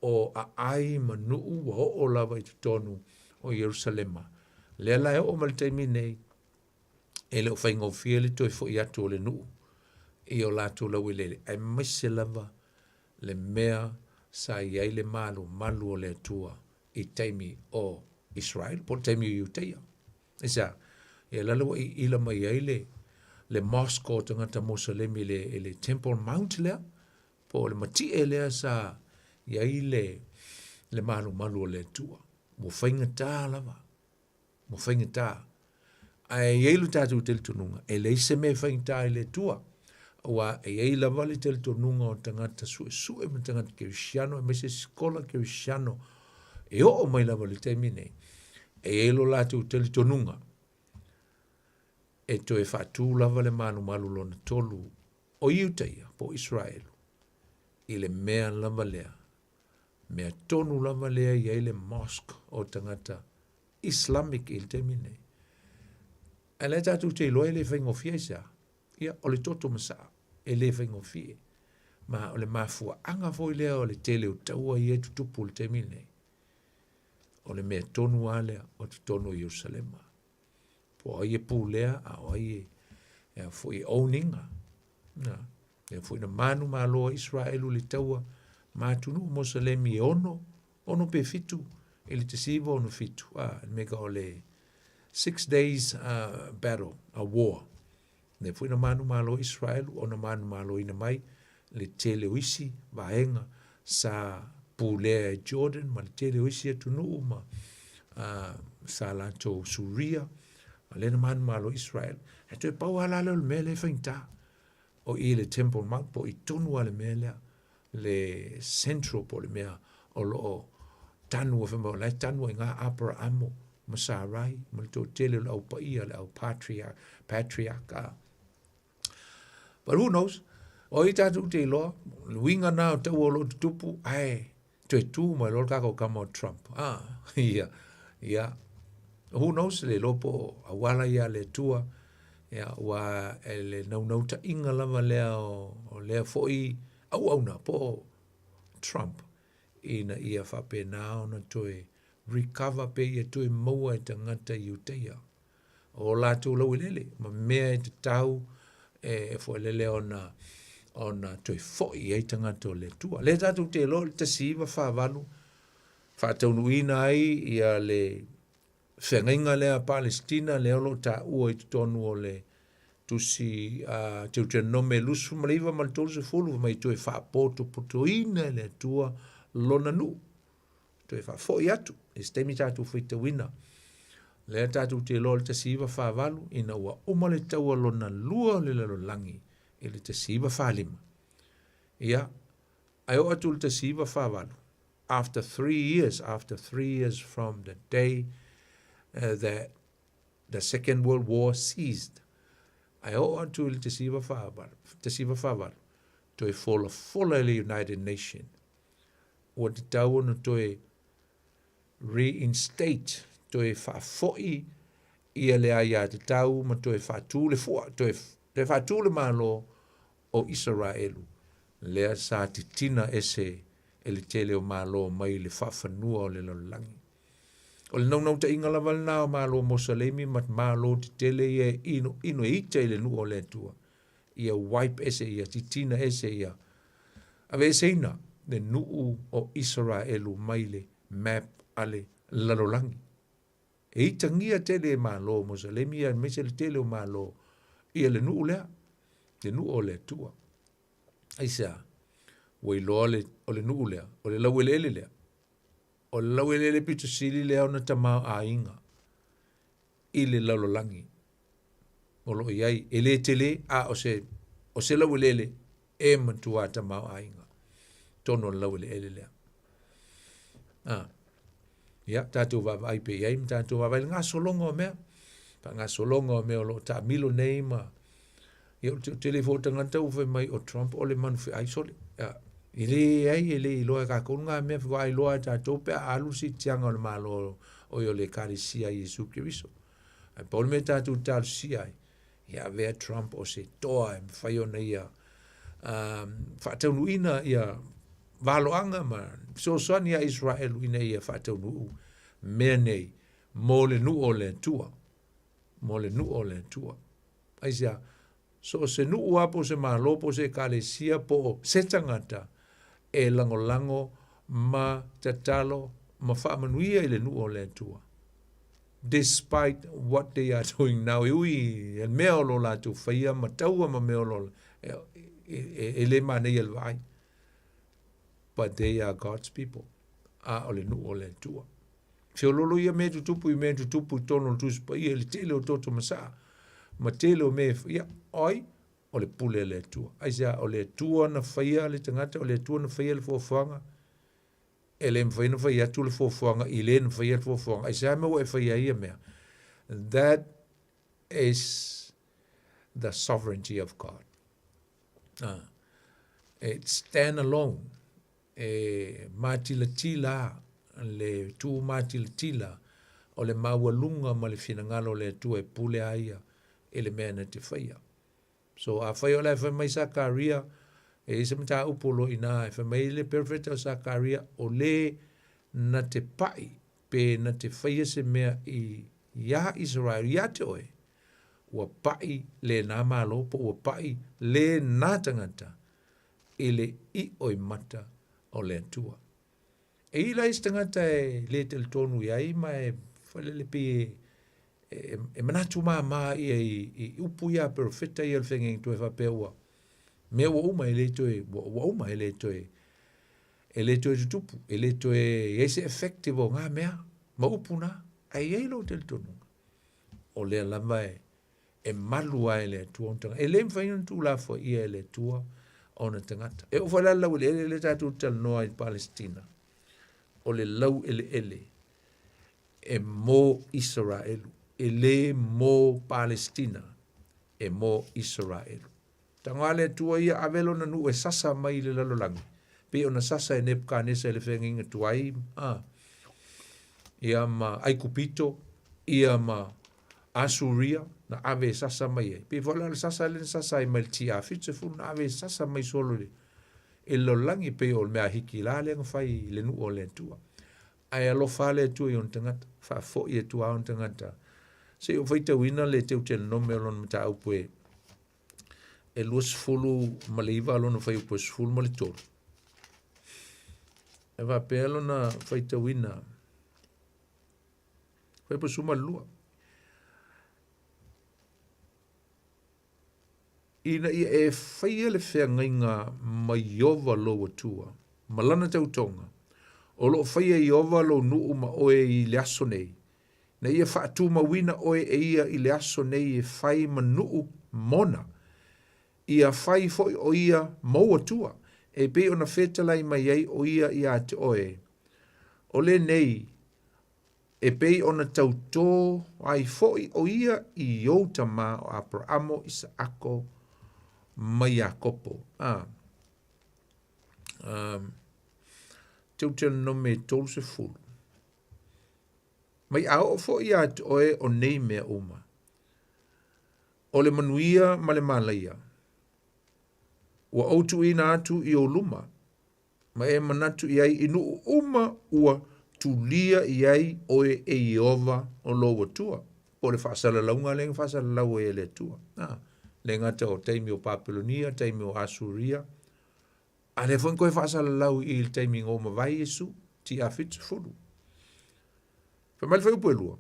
o a ai manuu o lava i tonu o Jerusalema. Lea lai o maltaimi nei e leo whaingofia le toi fo i atu o le nuu i o latu lau ilele. Ai maise lava le mea sa iai le malu o le atua i taimi o Israel po taimi o Iutaia. Isa, e lalo i ila mai ai le mosque o tangata Mosalemi le Temple Mount lea, po le mati e lea sa iai le malu o le tua. Mo whaingata lava. Mo whaingata. ai eilu tātou tele tonunga, e leise me whainta le tua, wa e eila vale tele tonunga o tangata sue me tangata kerisiano, e mese skola kerisiano, e o mai lava le temine, e eilo lātou tele tonunga, e to e whātū lava le malu lona tolu, o iutaia, po Israelu, i le mea lava lea, mea tonu lava lea i eile mosque o tangata Islamic il temine. E le tātou te loe le whaingofie sa, ia o le toto masa, e le whaingofie, ma o le mafua anga foi lea o le tele o taua i e tutupu le temine, o le mea tonu alea o te tonu Yerusalema. Po ai e pūlea, a o ai e foi owninga, e foi na manu maloa Israelu le taua, matunu Mosalemi e ono pe fitu, e le tesiva ono fitu, mega o le 6 days battle, a war. Ne foi na manu malo Israel, o na manu malo ina mai, le tele uisi, vaenga, sa pulea Jordan, ma le tele uisi e tunu, ma sa lanto Suria, le na manu malo Israel. E toi pau halala le mele whainta, o i le Temple Mount, po i tonu ale mele, le central po le mea, o lo tanu o whema, lai tanu e ngā apara amo, masarai, ma le tō tele le au paia, le au patriarch. But who knows? O i tātou te loa, le winga nā o tau o lo tupu, ai, toi tū mai lor kako kama o Trump. Ia. Who knows? Le lopo awala ia le tua, ia wa le naunauta inga lava lea o lea foi, au na po Trump, ina ia whape nao na toi recover pe ia toi maua e tangata iuteia. O lātou lau lele, ma mea e te tau e fo lele ona toi foi e tangata o le tua. Le tātou te lo, te siva whāwalu, whātaunuina ai ia le whengainga lea Palestina, le olo tā ua i tonu o le tusi teu te nome lusu maliva mal tolu se fulu, mai toi whāpoto potoina le tua lona nu. Toi whafoi atu, e stemi tātou whita wina. Lea tātou te lo le te siva whāwalu, ina ua umale taua lona lua le lalo langi, e le te siva whālima. Ia, ai o atu le te siva whāwalu. After 3 years from the day that the Second World War ceased, ai o atu le te siva whāwalu, toi fola le United Nations, o te tau no toi reinstate, toi whafoi ia le aia te tau, ma toi whātū le fua, toi whātū le malo o Israelu, lea sa titina ese e le tele o malo mai le whawhanua o le lalangi. O le naunau ta inga lawal nā o malo Mosalemi, mat malo te tele ia ino e ita i le nu o le tua. Ia wipe ese, ia titina ese, ia. Ave ese ina, le nuu o Israelu mai le map ale lalolangi. E ita ngia tele malo Mosalemi, ia mese le tele o malo, ia le nuu lea, le nuu o le tua. Aisa, wei loa o le nuu lea, o le lawelele lea. O le lawelele pito sili lea ona tamau a inga. I le lalolangi. O lo iai, e le tele, o se lawelele, e mantua tamau a inga. Tono lawelele lea. Ia, tātou wawai pe iai, tātou wawai, ngā solonga o mea. Pa ngā solonga o mea o lo tā milo nei ma. Ia, o telefo tangata uwe mai o Trump, o le manufi aisole. Ia, ile iloa ka konga me fa iloa ta tope alu si tianga o malo o yo le karisia Yesu Kristo. Ai pol me ta tu tal si ai. Ya ve Trump o se toa fa yo na ia fa tau ina ia valoanga ma so sonia Israel ina ia fa tau me nei mo le nu o le tua. Mo le nu o le tua. Ai sia so se nu ua po se malo po se kalesia po se tangata e lango ma tatalo ma whaamanuia i le nu o le tua. Despite what they are doing now, e mea o lo la tu whaia, ma taua ma mea o lo e le mane i vai. But they are God's people. A o le nu o le tua. Fiololo ia me tutupu i me tutupu tono tusi pa ia le tele o toto masa. Ma tele o me ia oi o le pule le tua. Aisa o le tua na whaia le tangata o le tua na whaia le fuafuanga. E le mwhaia na whaia tu le fuafuanga i le na whaia le fuafuanga. Aisa me o e whaia ia mea. That is the sovereignty of God. It stand alone. Matila tila le tu matila tila o le mawalunga ma le finangalo le tu e pule aia e le mea na te whaia. So a whaia o le whai mai Sakaria e isa mta upolo ina e whai mai le perfect o Sakaria o le na te pai pe na te whaia se mea i ia Israel ia te oe ua pai le nā mālopo ua pai le nā tangata e le I oi mata o le atua. E ila istangata e le tel tonu iai ma e whale le pi e manatu maa i upu ia perfecta i al whengeng tu e whapeua. Mea ua uma e le toe, ua uma e le toe tutupu, e le toe eise effective o ngā mea, ma upu na, ai ei lo tel tonu. O le lama e malua e le atua o tanga. E le mwhaina tu la fo ia e le atua o na tangata. E ufala lau le tatu tal noa i Palestina. O le lau ele e mo Israelu. E le mo Palestina e mo Israelu. Tanga le tua ia avelo na nu e sasa mai le lalolangi. Pe ona sasa e Nebukadnesa le whenginga tuai. Ia ma Aikupito, ia ma Asuria, na ave sasa mai e. Pe vola le sasa i mai tia fitse fu na ave sasa mai solo le. E lo langi pe o mea hiki la le ngafai le nu o le tua. Ai alo fale tua i on tangata, fa fo i tua on tangata. Se o faita wina le teu te nome alon mta au pue. E luas fulu maleiva alon fai upo sfulu malitoro. E va pe alon na faita wina. Fai po suma lua. Ina ia e whaia le whea ngainga mai iova lo atua. Malana tau tonga. O lo whaia iova lo nuu ma oe i le aso nei. Na ia whaatu mawina oe e ia i le aso nei e whai ma nuu mona. Ia whai foi o ia mau atua. E pe ona whetalai mai ei o ia i a te oe. O le nei e pe ona tau tō ai foi o ia i iota ma o Abramo Isaako mai a kopo. Teu te nome tolu se fulu. Mai ao fo ia oe o nei mea uma. O le manuia ma le malaia. Ua autu ina atu i o luma. Ma e manatu iai inu uma ua tulia iai oe e iova o lo watua. Po le whaasala launga le whaasala lau e le tua. Le ngata o taimi o Papilonia, taimi o Asuria. A le fwon koe whaasala lau i il taimi ngō mawai Yesu, ti a fitu furu. Whamali whai upo e lua.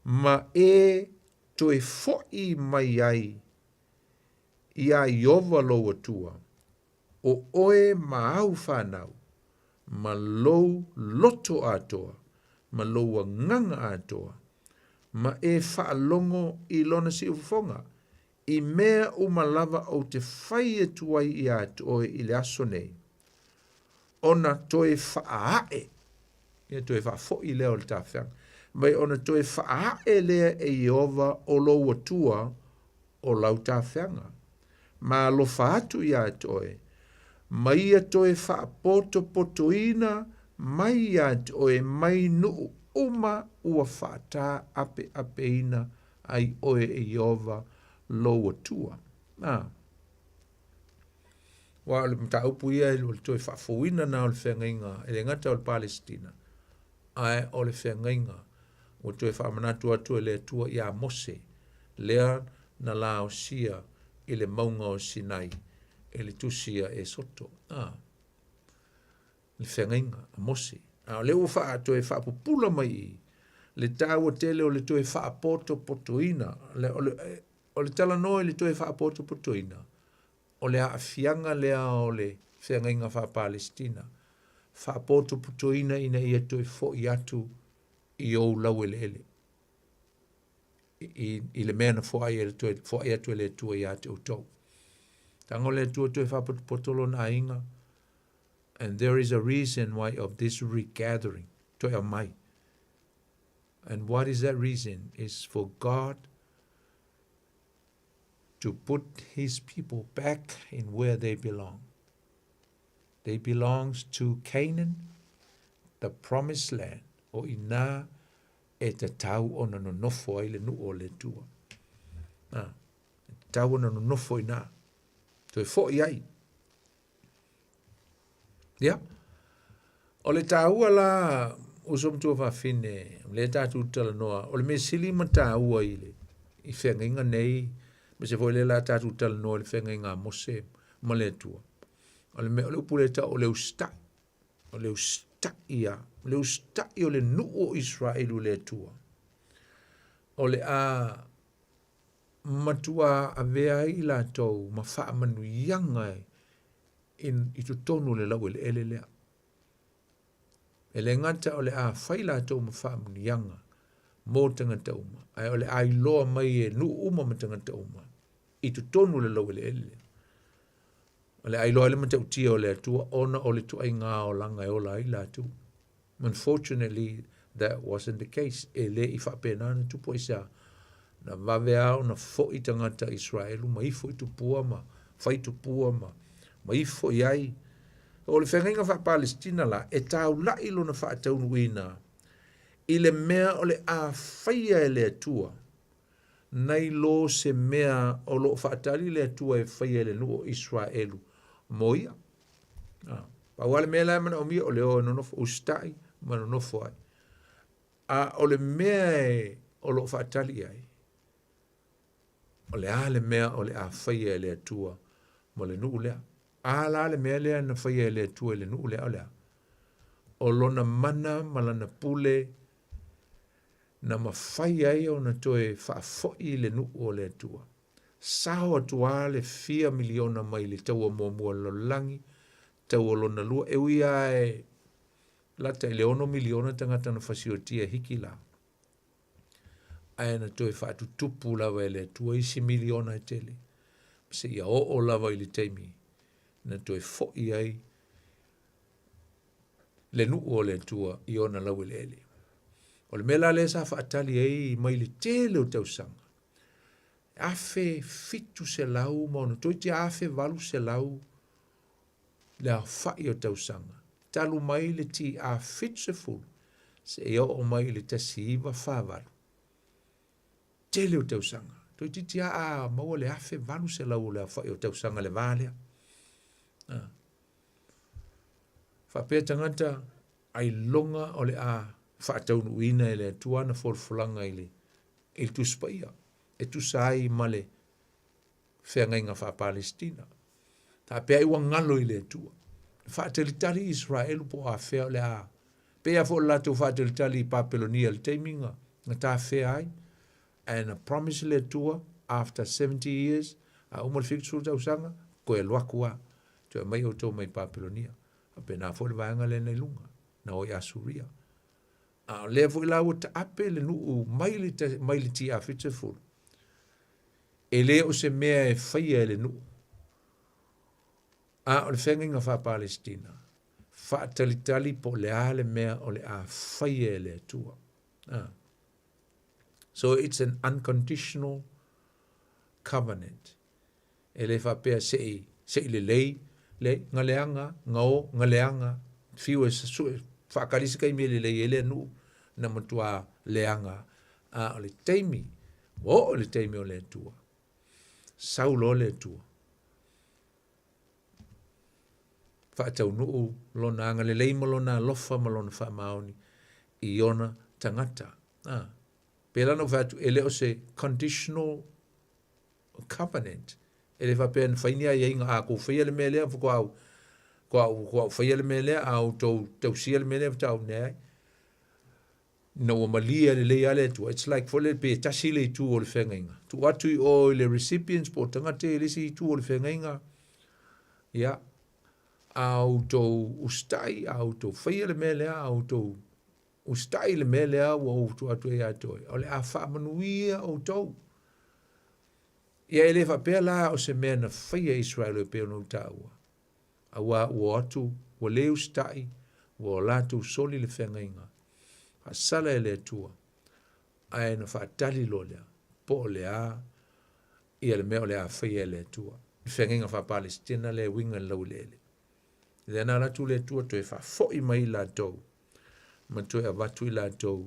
Ma e toe foi mai ai i a iova lo watua. O oe ma au whanau. Ma lou loto atoa. Ma lou nganga atoa. Ma e whaalongo i lona si ufonga. I mea umalava o te whai e tuai i atoe i le aso nei. Ona toe whaae. Ia toe whaafo i leo le tawhiang. Mai ona toe whaae lea e Iova o lo watua o lau tawhianga. Ma lo whaatu i atoe. Mai ia toe whaapoto potoina mai i atoe mai nuu uma ua whaata ape ina ai oe e Iova lo watua. Wa le mta upu ia e le toe whaafuina na o le whengainga e le ngata o le Palestina. Ai o le whengainga o toe whaamanatu atu e le atua i a Mose. Lea na la o sia i le maunga o Sinai. E le tusia e soto. Le whengainga a Mose. Le uwha toe whaapupula mai i. Le tāua tele o le toe whaapoto potoina. O le tala noe le toe whaapoto potoina. O le haafianga lea o le whengainga wha Palestina. Whaapoto potoina ina ia toe fo i atu i o lau ele. I le mea na fo ai atu le tua i ate o tau. Tango le tua tue whapotolo na inga. And there is a reason why of this regathering. Toi a mai. And what is that reason? Is for God to put his people back in where they belong. They belongs to Canaan, the promised land. O ina e te tau o na nonofo ai le nu o le tua. Tau o na nonofo ina. Toi fo iai. Ya. O le tau ala usom tua whawhine, le tatu tala noa, o le me sili ma tau ai le, i whenga inga nei, me se foi le la tatu tala noa le whenga inga mose, ma le tua. O le me o le upule ta o le ustai ia, le ustai o le nuo Israelu le tua. O le a matua a vea i la tau, ma wha manu ianga i tu tonu le lau ele ele lea. E le ngata o le a whaila tau ma wha manu ianga, mō tangata uma, ai o le a iloa mai e nu uma ma tangata uma, i tu tonu le lau ele ele lea. O le a iloa le ma tau tia o le atua, ona o le tu ai ngā o langa e o la i la tu. Unfortunately, that wasn't the case. E le I whapenana tupo isa, na vavea o na fo I tangata Israelu, ma ifo I tupua ma, whai tupua ma ifo iai. O le whengainga wha Palestina la, e tau la ilo na wha taunu ina, I le mea o le a whaia e le atua, nei lo se mea o lo whaatali le atua e whaia le nuo Israelu, moia. Pa wale mea lai mana o mia o le o nonofo ustai, ma nonofo ai. O le mea e o lo whaatali ai, o le a le mea o le a whaia e le atua, ma le nuu lea. La le mea lea na whaia e le atua e le nuu lea o lea. O lona mana malana pule, na mawhai ai o na toe whaafoi le nuu o le atua. Sao atua le 4 miliona mai le taua mua lolangi, taua lona lua, e uia e lata le 1 miliona tangata na whasiotia hiki la. Ae na toe whaatutupu lawa e le atua 1 miliona e tele. Se ia o lawa I le teimi, na toe foi ai le nuu o le atua I ona lau le ele. O le mela le sa whaatali ei mai le tele o tausanga. Afe fitu se lau mauna, toi te afe valu se lau le a whai o tausanga. Talu mai le ti a fitu se fulu, se eo o mai le tasi iwa whavalu. Tele o tausanga. Toi te a maua le afe valu se lau le a whai o tausanga le valea. Whapea tangata ai longa o le a whaataunu ina ele tuana forfulanga ele il tu spaia e tu sai male whengainga wha Palestina ta pea iwa ngalo ile tua whaatelitari Israelu po a whea le a pea fo lato whaatelitari Papelonia le teiminga nga ta whea ai and a promise le tua after 70 years a umar fiksu tau sanga ko e luakua tu mai o tō mai Papelonia a pena fo le vaenga le nei lunga na o Asuria. Le fo la o ta ape le nuu mai le ti a fiteful. E le o se mea e whaia le nuu. O le whenginga wha Palestina. Wha talitali po le a le mea o le a whaia le atua. So it's an unconditional covenant. E le wha pea se le lei, ngaleanga, ngao, ngaleanga, fiu e sasue, whakarisika I me le lei ele nuu, na matua leanga o le teimi o le teimi o le tua saulo le tua whaatau nuu lona anga le leima lona lofa malona wha maoni I ona tangata pela no vatu ele o se conditional covenant ele va pen fainia ia inga a ko faia le mele ko faia le mele au tau sia le mele tau nei no malia le ale tu it's like for le pe tasile tu o le fengainga tu atu o le recipients po tanga te le si tu o le fengainga ya au to ustai au to faia le mele au to o stai le mele a o tu atu e atu o le a whaamanuia o tau. Ia ele whapea la o se mea na whaia Israel o peo no taua. A wā ua atu, ua leo stai, ua lātou soli le whengainga. A sala e le atua, a e na whaatali lo lea, po o le a, ia le mea o le a whaia e le atua. Le whengainga wha Palestina le winga lau lele. Le ana latu le atua to e wha fōi mai la tau, ma to e avatu i la tau,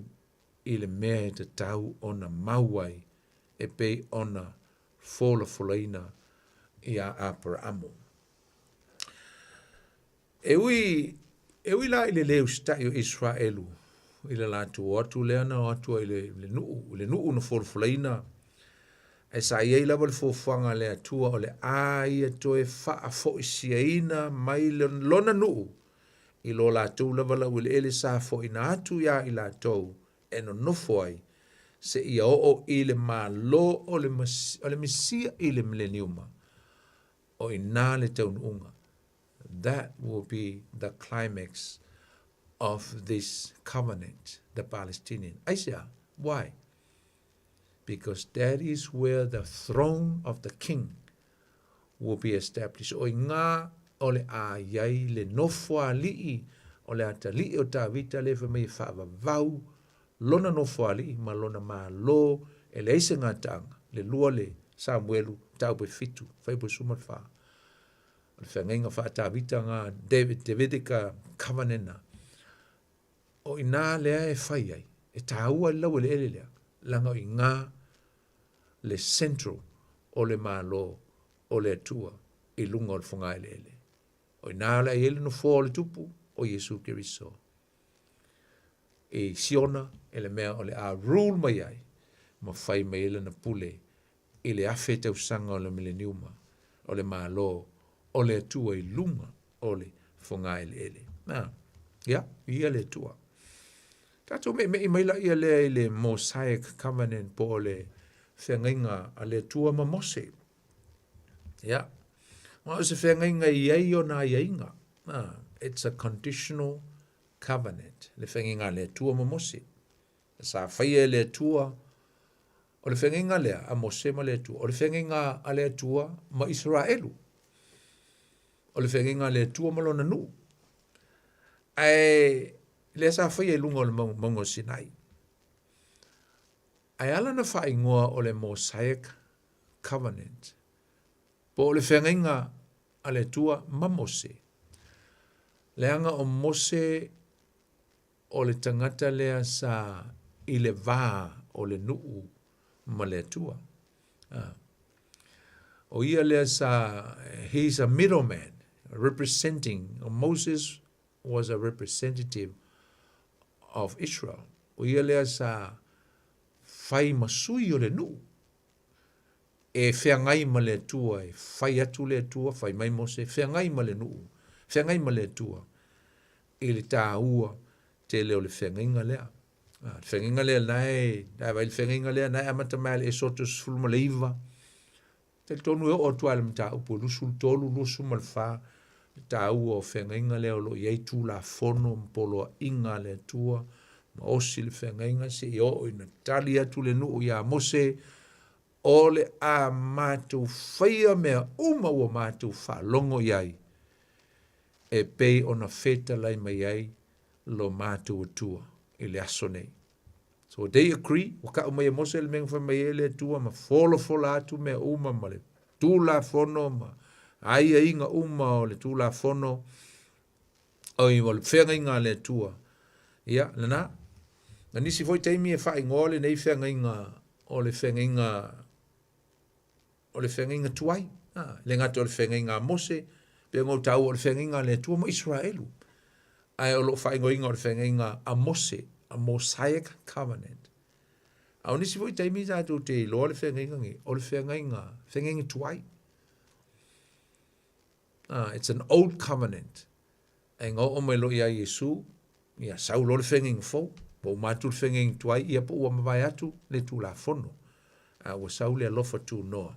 i le mea e te tau o na mauai, e pei ona fola folaina i a Abrahamo. E ui la i le leo stai o Israelu, i le latu o atu le ana o atu i le nuu na fola folaina, e sa iei lava le fōwhanga le atua o le a ia to e wha fo i siaina mai le lona nuu, i lo latu lava lau i le ele sa fo ina atu ia i latu, e no nofo ai, se ia o i le malo o le misia i le millenniuma, o i nā le taununga. That will be the climax of this covenant, the Palestinian. Aisha, why? Because that is where the throne of the king will be established. O i ngā o le a iai le nofo alii, o le ata lii o ta vita le whamei whaavavau, lona nofo alii, ma lona maa lo, e le eise ngatanga, le lua le Samuelu, tau pe fitu, whaipo sumatwha. Le whangainga whaatawita ngā Davidika kavanena. O i nā lea e whai ai, e tāua lau le ele lea, langa o i ngā le central o le mālo o le atua i lunga o le whangai le ele. O i nā lea ele no fō o le tupu o Yesu Kiriso. E siona e le mea o le a rule mai ai, ma whai mai ele na pule i le awhe tau sanga o le millenniuma, o le mālo o le atua i lunga o le whangai le ele. Ia, ia le atua. Tato me imaila ia lea i le Mosaic Covenant po le whengainga a le atua ma Mose. Ia. O se whengainga iei o nā iainga. It's a conditional covenant. Le whengainga a le atua ma Mose. Sa whaia le atua o le whengainga lea a Mose ma le atua. O le whengainga a le atua ma Israelu. O le whengainga le atua ma lona nu. Ai le sa whaia lunga o le mongo Sinai. Ai ala na whai ngoa o le Mosaic Covenant. Po o le whengainga a le atua ma Mose. Leanga o Mose o le tangata lea sa i le vā o le nuu ma le atua. O ia lea sa, he's a middleman, representing, Moses was a representative of Israel. O ia lea sa whai masui o le nuu. E whengai ma le atua, e whai atu le atua, whai mai Mose, whengai ma le nuu, whengai ma le atua. I le tā ua te leo le whengainga lea. Whengainga lea nai, dai le whengainga lea nai amata mai le esotus fulma le iwa. Te tonu e o tua le mta upo lusul tolu lusu malfa, tā ua o whengainga lea o lo iei tū la fono mpolo inga le atua, ma osi le whengainga se i o ina tali atu le nuu ia Mose, o le a mātou whaia mea uma ua mātou whalongo iai, e pei ona feta lai mai ai lo mātou atua i le aso nei. So they agree, waka o mai e Mose le menga wha mai e le atua, ma fola atu mea uma ma le tūla fono, ma aia inga uma o le tūla fono, o i le whenga inga le atua. Ia, lana, na nisi foi teimi e whae ngole nei whenga inga, o le whenga inga tuai, le ngata o le whenga inga Mose, pe ngau tau o le whenga le atua ma Israelu. Ai o lo whaingo inga o le whenga a Mose, a Mosaic Covenant. Au nisi voi taimi tātou te loa le whenga ngi, o le whenga tuai. It's an old covenant. E ngau o mai lo ia Yesu, ia sau lo le whenga fau, po mātu le whenga tuai, ia po ua mawai atu le tū la fono. Ua sau le alofa tū noa.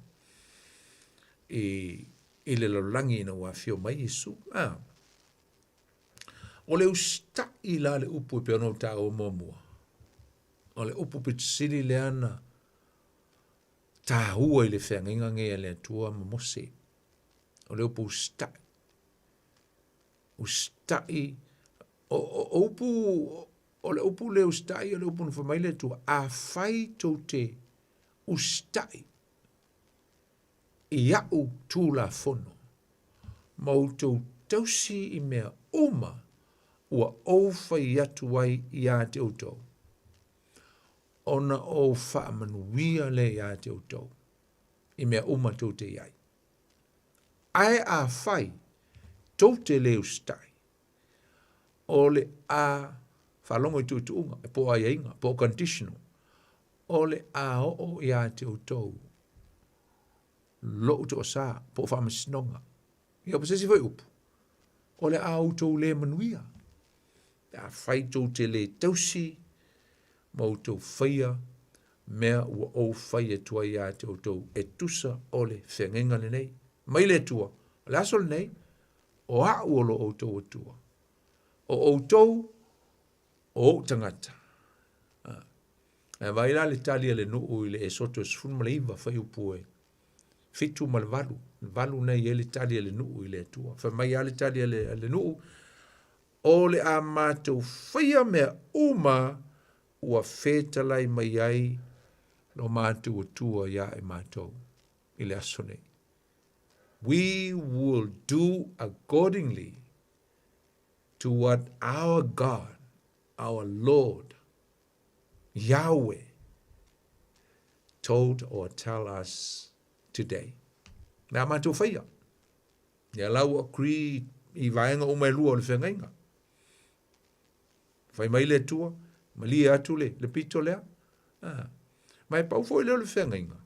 I le lolangi ina wa fio mai Yesu. O le usta I la le upu pe ono ta o momua. O le upu pe sili le ana. Ta hua I le whenga nge le tua mamose. O le upu usta. Usta I. O upu, o le upu le usta I, o le upu nufamai le tua. A fai tau te usta I. I au tū la fono. Mautou tausi I mea uma. Ua aufai atu ai I a te autou. Ona o wha manuia le I a te autou. I mea uma tau te iai. Ai a whai, tau te leo stai. O le a whalongo I tu unga, e po ai inga, po conditional. O le a o I a te autou. Lo to sa, po wha masinonga. Ia pa sesi vai upu. O le a autou le manuia. A whai tau te le tausi, mautou whaia, mea ua o whaia tua I a te autou e tusa o le whengenga le nei. Mai le tua, o le aso le nei, o a uolo autou atua. O autou, o tangata. E vai la le talia le nuu I le e soto e sfun ma le iwa whai upu e. Fitu ma le valu nei e le talia le nuu I le atua. Wha mai a le talia le nuu, o le a mātou whaia mea uma ua whetalai mai ai no mātou atua ia e mātou I le aso nei. We will do accordingly to what our God, our Lord, Yahweh, told or tell us today. Nā mātou whaia. Ia lau a kri I vaenga o mai lua o le whengainga. Whai mai le tua, ma li atu le pito lea. Mai pau foi leo le whengainga.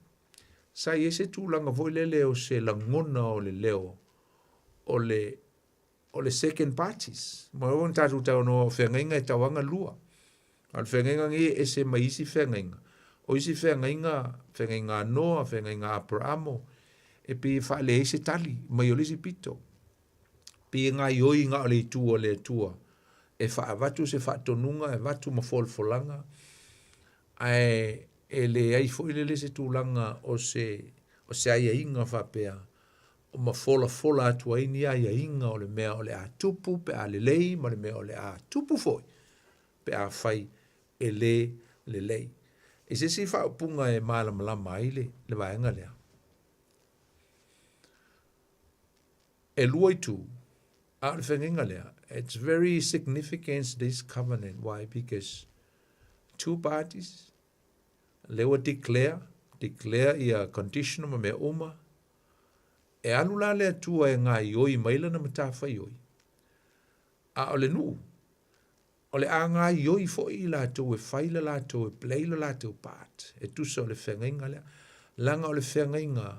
Sai ese tūlanga foi le leo se langona o le leo o le second parties. Ma o tatu tau no whengainga e tawanga lua. Al whengainga ngi ese mai isi whengainga. O isi whengainga noa, whengainga Abrahamo, e pi whaale ese tali, mai o lisi pito. Pi ngā ioi ngā o le tua le tua. E whaavatu se whaatonunga, e watu ma folfolanga. Ai e le ai fo ile se tūlanga o se aia inga whapea. O ma fola atu ai ni aia inga o le mea o le a tupu pe a le lei, ma le mea o le a tupu foi. Pe a whai e le lei. E se si whaapunga e mālamalama ai le vaenga lea. E lua I tū, a le whengenga lea. It's very significant, this covenant. Why? Because two parties, lewa declare ia conditional ma mea uma, e alula lea tua e ngā ioi maila na matafa ioi. A o le nuu, o le a ngā ioi fo I la tau e whaila la tau e pleila la tau part, e tusa o le whengenga lea, langa o le whengenga,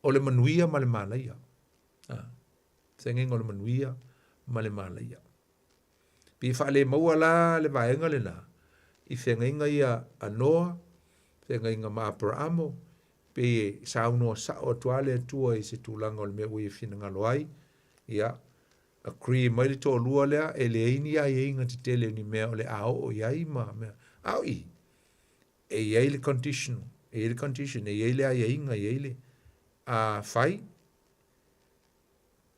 o le manuia ma le malaia. Whengenga o le manuia, ma le malaia. Pi whaale maua la le vaenga le na. I whengainga ia a Noa, whengainga ma Abrahamo, pe saunoa sa o tuale atua I se tūlanga o le mea ui whinanga loai, ia, a kri mai le tō lua lea, e le eini a inga te tele ni mea o le ao o iai ma mea. Au I, e iai le conditional, e iai le a inga, e iai le a whai,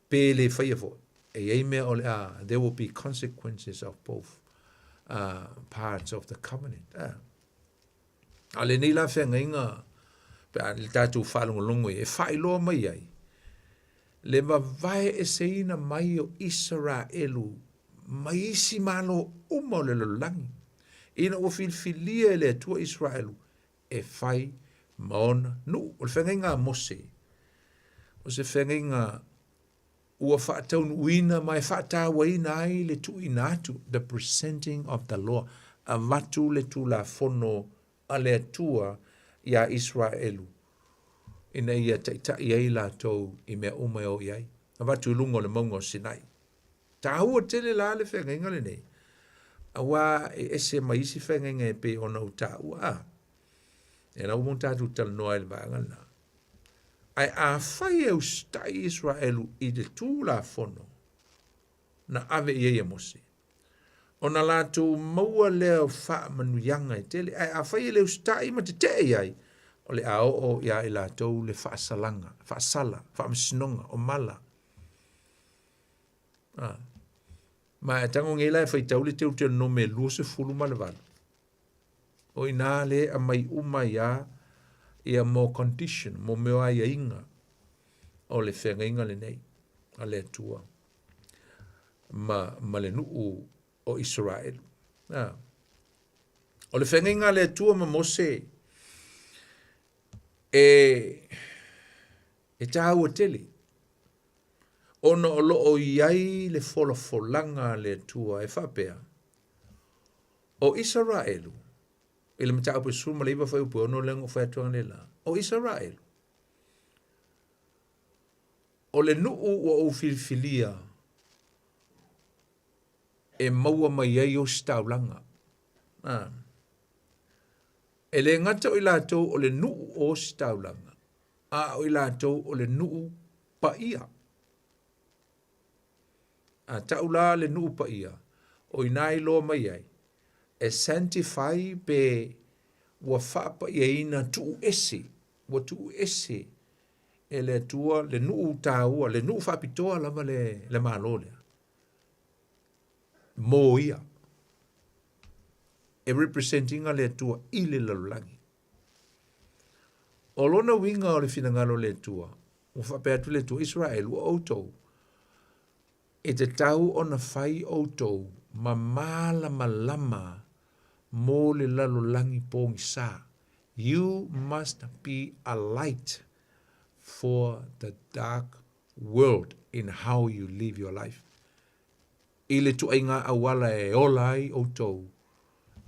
pe le whaia fo. There will be consequences of both parts of the covenant. Ale ni la whengainga, pe a le tātou whalongolongo e whailoa mai ai. Le mawai e seina mai o Israelu, mai isi malo uma o le lolangi. Ina o filfilia e le atua Israelu, e whai maona nu. O le whengainga Mose, o se whengainga ua whaataunu uina mai whaatawa ina ai le tu ina atu, the presenting of the law, a watu le tu la fono a le atua ia Israelu. Ina ia taita iai la tau I mea umai o iai. A watu lungo le maungo Sinai. Ta hua tele la le whengenga le nei. A wā e ese maisi whengenga e pe ona u ta ua. E na umontatu tala noa ele vaanga na. Ai a whai au stai Israelu I le tū la fono. na ave ia mose. O na lātou maua leo wha manuianga e tele, ai a whai leo stai ma te te ai, o le a o ia i lātou le wha salanga, wha sala, wha masinonga, o mala. Ma e tango ngela e whai taule teu te no me lua se fulu ma le wala. O ina le a mai uma ia mo condition, mo mea ia inga, o le whenga inga le nei, a le tua. Ma le nuu o Israel. O le whenga inga le tua ma Mose, e tāu o tele. Ona o lo o iai le folanga le tua e whapea. O Israelu, ele mta apu suma le iwa whai upu ono lengo whai atuanga le la. O Israelu, o le nuu o filfilia, e maua mai ai o staulanga. E le ngata o i lātou o le nuu o staulanga. A o i lātou o le nuu pa ia. A taula le nuu pa ia. O i nai loa mai ai. E sanctify pe wa whapa ia ina tuu ese. Wa tuu ese. E le tua le nuu tāua. Le nuu whapitoa lama le mālole. Mō ia. E representinga le tua i le lalulangi. O lona winga o le finangalo le tua. O whapea tu le tua Israel o autou. E te tau o na whai autou ma mala malama mō le lalulangi pōngi sā. You must be a light for the dark world in how you live your life. I le tuainga awala e olai autou.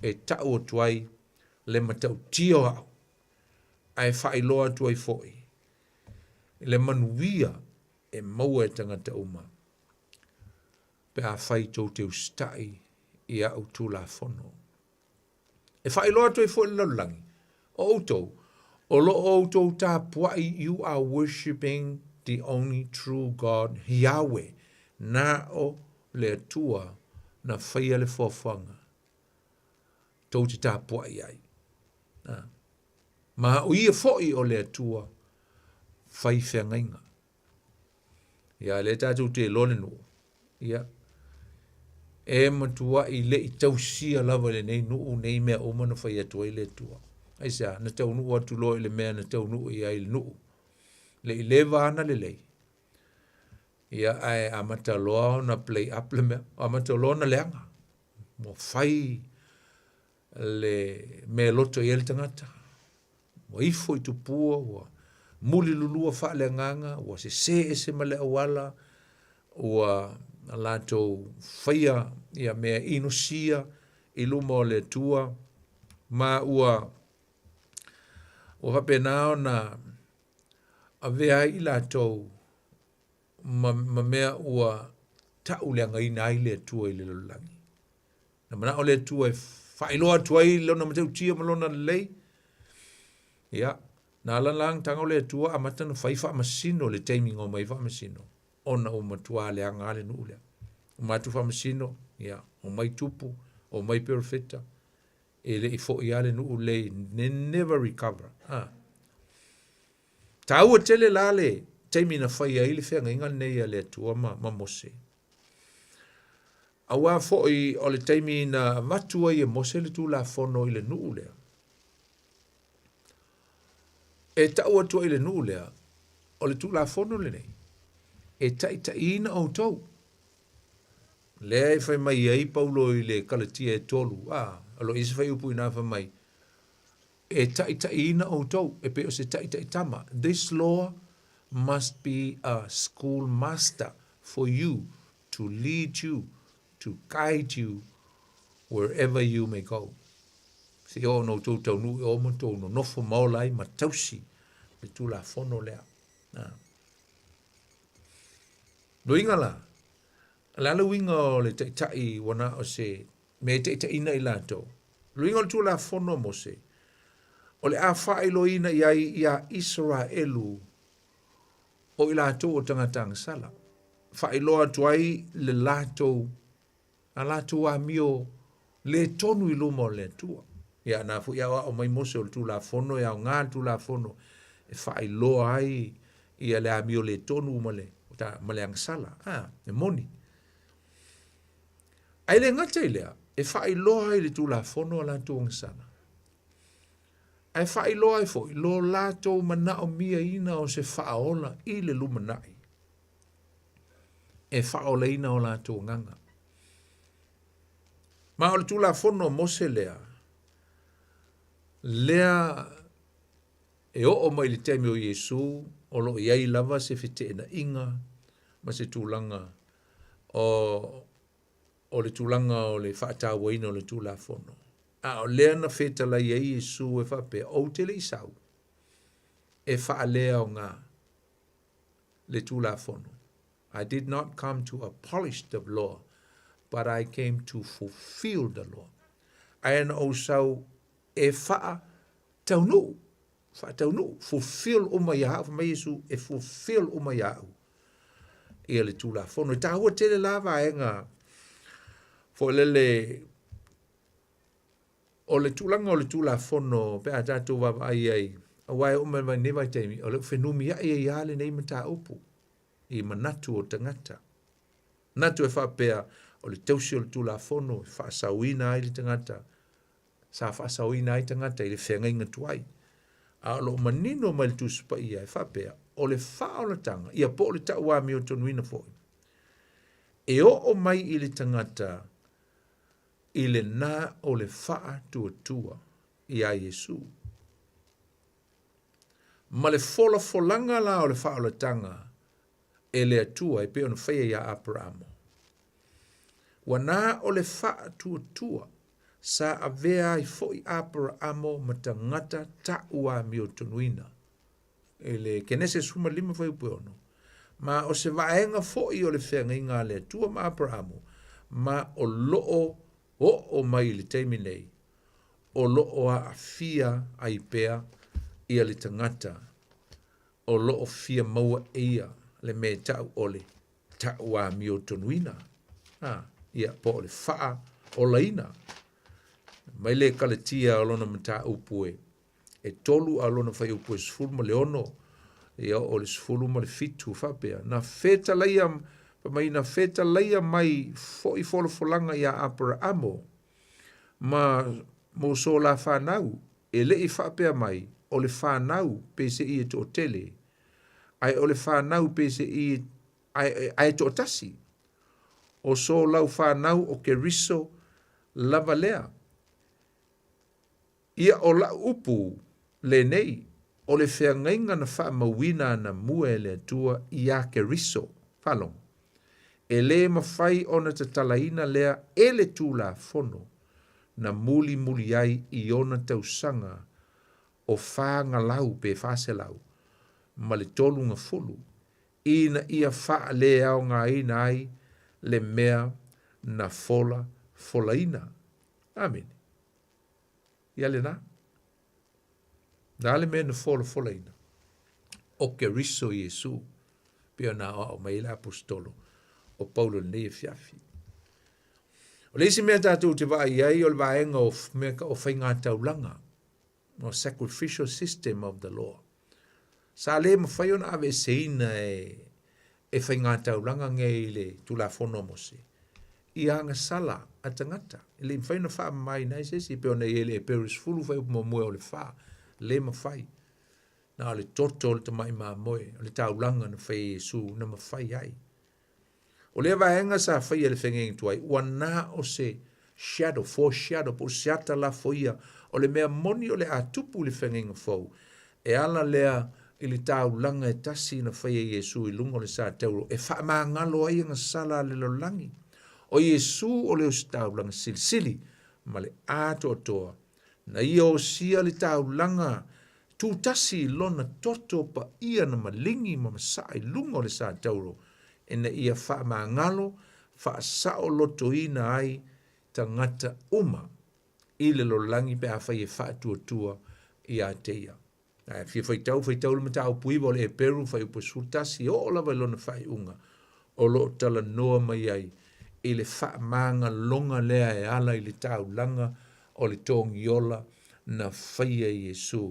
E tau o tuai le matau tio au. Ai whailoa tuai foi. Le manuia e maua e tangata uma. Pe a whai tau te ustai i au tū la whono. E whailoa tuai foi lalulangi. O autou. O lo autou tā puai, you are worshipping the only true God, Yahweh. Na o le tua na whaia le whawhanga. Tau te tā puai ai. Ma o ia foi o le tua whai whengainga. Ia le tātou te lone no. Ia. E matua i le i tausia lava le nei nuu nei mea o mana whai atua i le tua. Ai sa, na tau nuu atu lo i le mea na tau nuu i ai le nuu. Le i le vana le lei. Ia ai amata loa na play up le mea. Amata loa na leanga. Mo whai le mea loto i ele tangata. Wa ifo i tupua, wa muli lulua wha le nganga, wa se ese ma le awala, wa alato whaia ia mea inosia, i luma o le tua, ma ua hape nao na a vea i lato ma mea ua tau leanga ina ai le tua i le lolangi. Na mana o le tua e whailoa tuai lona mateu tia malona lei, ia, na lang tanga le tua a matana whaifa masino le timing o mai wha masino. Ona o matua le anga ale nuu lea. O matu wha masino, ia, o mai tupu, o mai perfecta. E le i fo i ale nuu le, never recover. Ta ua tele la le, timing na whai a ili whenga inga nei a le tua ma Mose. Awa fo i o le timing na matua i e Mose le tu la fono i le nuu lea. E tau atua i le nuu lea, o le tu la fono le nei. E ta ina au tau. Lea e whai mai ai paulo i le kalatia e tolu. Alo isi whai upu ina whai mai. E ta ina au tau. E pe o se ta tama. This law must be a school master for you to lead you, to guide you wherever you may go. Se o no tau tau nu o mo tau no nofo maolai ma tausi le tu la fono lea. No inga la. Lala winga o le tai wana o se me te ina i lato. Luinga o le tu la fono mo se. O le a whaelo ina ia Israelu o i lato o tangatang sala. whailoa tuai le lato, a lato a mio le tonu I luma le tua. Ia na fu ia o mai mose o le tu la fono, ia o ngā tu la fono, e whailoa ai, ia le a mio le tonu ma le angsala, e moni. Ai le ngata I lea, e whailoa ai le tu la fono a la tu angsala. Ai whailoa ai fo, lo lato mana o mia ina o se whaola I le lumanai. E whaola ina o la tu nganga. Ma o le tu la fono mose lea, lea e o mai le temi o Yesu, o lo iai lava se fite na inga, ma se tūlanga o le tūlanga o le whaatawaina o le tū la fono. A o lea na feta la iai Yesu e whape, o te le isau, e whaalea o ngā le tū la fono. I did not come to abolish the law, but I came to fulfill the law. Aina o sau e wha taunu, fulfill o mai hau, mai Yesu e fulfill o mai hau. Ia le tū la fono. E tahua tele lava e ngā, fo lele, o le tūlanga o le tū la fono, pe a tātou wava ai, a wai o mai newa teimi, o le whenumi ai e ale nei mata upu, I manatu o tangata. Natu e whapea, o le tausi o le tū la fono, e whaasauina ai le tangata, sa whaasauina ai tangata, I le whenga inga tuai. A lo manino mai le tūsupa ia, e whapea, o le whaolatanga, ia po le taua mi o tonuina foi. E o mai I le tangata, I le nā o le wha tua I a Yesu. Ma le folanga la o le whaolatanga, e le atua e pe ona whaia ia Abramo. Wa nā o le wha tua, sa avea I foi Abramo ma tangata taua mi o tonuina. E le kenese suma lima whai upe ono. Ma o se vaenga foi o le whenga I ngā le atua ma Abramo, ma o loo o mai le teimi nei, o loo a fia ai pea ia le tangata, o loo fia maua ia le me tau ole, tau a mi o tonuina, ia po o le faa o laina, mai le kalatia o lona mata upue, e tolu a lona fai upue sfulu ma le ono, ia o le sfulu ma le fitu whapea, na feta laia, mai na feta laia mai foi folanga ia Abramo ma mo so la whanau e le I whapea mai o le whanau pese I e to tele ai o le whanau pese I ai to tasi o so lau whanau o ke riso lava lea ia o la upu le nei o le whiangainga na wha mawina na mua le tua ia ke riso whalong e le mawhai ona te talaina lea e le tū la fono na muli ai I ona tausanga o whanga lau pe whase lau ma le tolu ngā fulu ina ia wha le au ngā ina ai le mea na fola ina. Amen. Ia le na. Na le mea na fola ina. O ke riso Yesu pia na o mai la apostolo. O Paulo nei e fiafi. O leisi mea tātou te vai ai o le vaenga o whainga taulanga. O sacrificial system of the law. Sa le mawhai ona ave seina e whainga taulanga nge I le tula fono mose. I anga sala a tangata. I le mwhai na wha mai nai sesi pe ona I le peris fulu whai upo moe o le wha. Le mawhai. Na o le toto le tamai maa moe. O le taulanga na whai Yesu na mawhai ai. O le vaenga sa whai ele whengengi tuai, ua nā o se foreshadow, po seata la foia, o le mea moni o le atupu le whengengi fau, e ala lea I le tau langa e tasi na whai e Yesu I lungo le sa teuro, e wha maa ngalo ai nga sala le lolangi. O Yesu o le o se tau langa sili, ma le ato toa, na ia o sia le tau langa, tu tasi lona toto pa ia na malingi ma masai lungo le sa teuro, ena ia wha maangalo, wha sao loto ina ai tangata uma, I le lolangi pe a whai e wha tua I a teia. Fia whai tau le mata au puiwa le e peru whai upo sultasi o la wailona whai unga, o lo tala noa mai ai i le whaamanga longa lea e ala i le taulanga o le tōngiola na whaia Iesu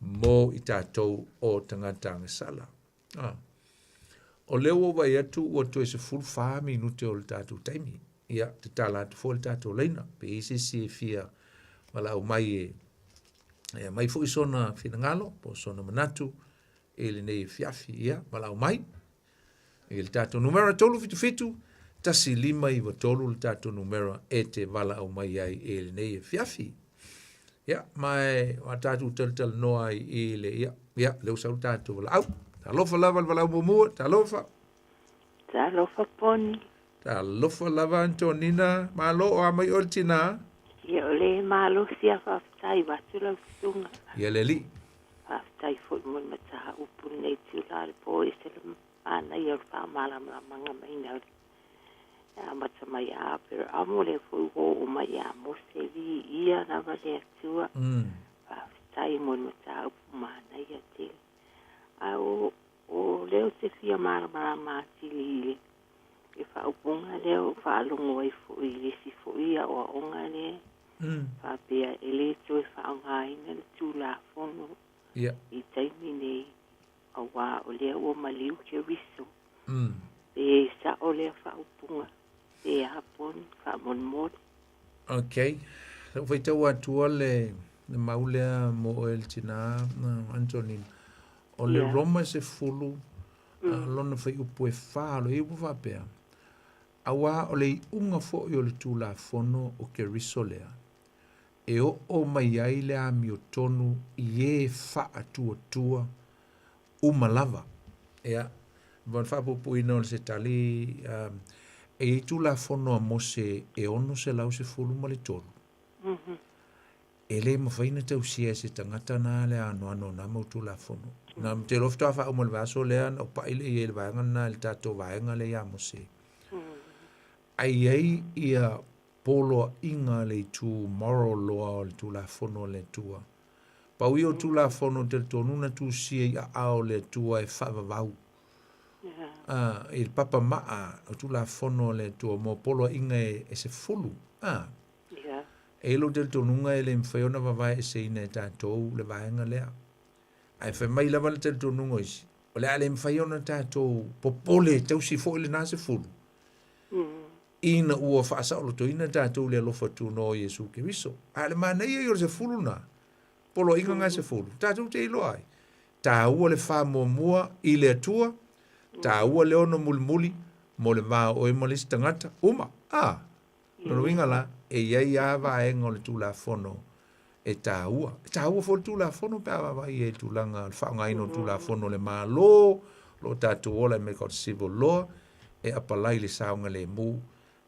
mō i tātou o tangata angasala. O leo o vai atu ua toe se full whaami nute o le tātou taimi. Ia, te tala atu fo le tātou leina. Pe isi si e fia wala au mai mai fo isona fina ngalo, po sona manatu, e le nei fiafi, ia, wala au mai. E le tātou numero tolu fitu, tasi lima i wa tolu le tātou numero e te wala au mai ai e le nei fiafi. Ia, mai wa tātou tal noa i le, ia, leo sau tātou wala au. Ta lofa lava wala au mumua, ta lofa. Ta lofa poni. Ta lofa lava Antonina, malo o amai oltina. Ia ole malo sia whaftai watula fitunga. Ia le li. Whaftai fo i mui mataha upu nei tula le po e se le ana i or whamala manga mai nauri. Ia mata mai a pero amo le fo i o mai a mo se vi ia na vale atua. Whaftai mui mataha upu mana ia tele. O leo se fia mara matili e whaupunga leo whaalongo ai fo i lesi fo ia o onga le whapea e le to e whaangaina le tūla fono i taimi nei a wā o leo o maliu ke riso e sa o leo whaupunga e hapon whamonmori. Ok, so fai tau atua le maulea mo el tina Antonin. O le Roma se fulu, lona fai upu e whaalo, e upu whapea. Awa o le unga fo i o le tūla fono o ke riso lea. E o mai ai le ami o tonu i e wha atua umalava. Ea, van whapupu ina o le se tali, e i tūla fono a mose e ono se lau se fulu ma le tolu. E le mawhaina tau sia se tangata na le ano na mautula fono. Na te lofta wha umal vaso lea o paile i ele vaenga na le tato vaenga le ia mose. Ai ei ia polo inga le tu moral law o le tula fono le tua. Pau i o tula fono te tonuna tu sia i a ao le tua e whavavau. Il papa maa o tula fono le tua mo polo inga e se fulu. E lo del tonunga e le mwhaiona wawai e se ina e tātou le vaenga lea. Ai whai mai lava le del tonunga isi. O le ale mwhaiona tātou popole tau si fo ile nā se fulu. Ina ua whaasa o loto ina tātou le alofa tu no Jesu ke viso. Ale mana ia i o se fulu na. Polo inga ngā se fulu. Tātou te ilo ai. Tā ua le wha mua i le atua. Tā ua le ono muli mo le maa o e mo le stangata. Uma. Nono inga la. E iai awa e ngole tūla fono e tā ua. Tā ua fo tūla fono pe awa i e tūlanga whaongaino tūla fono le maa lo tātou ola me kaut civil law e apalai le saonga le mu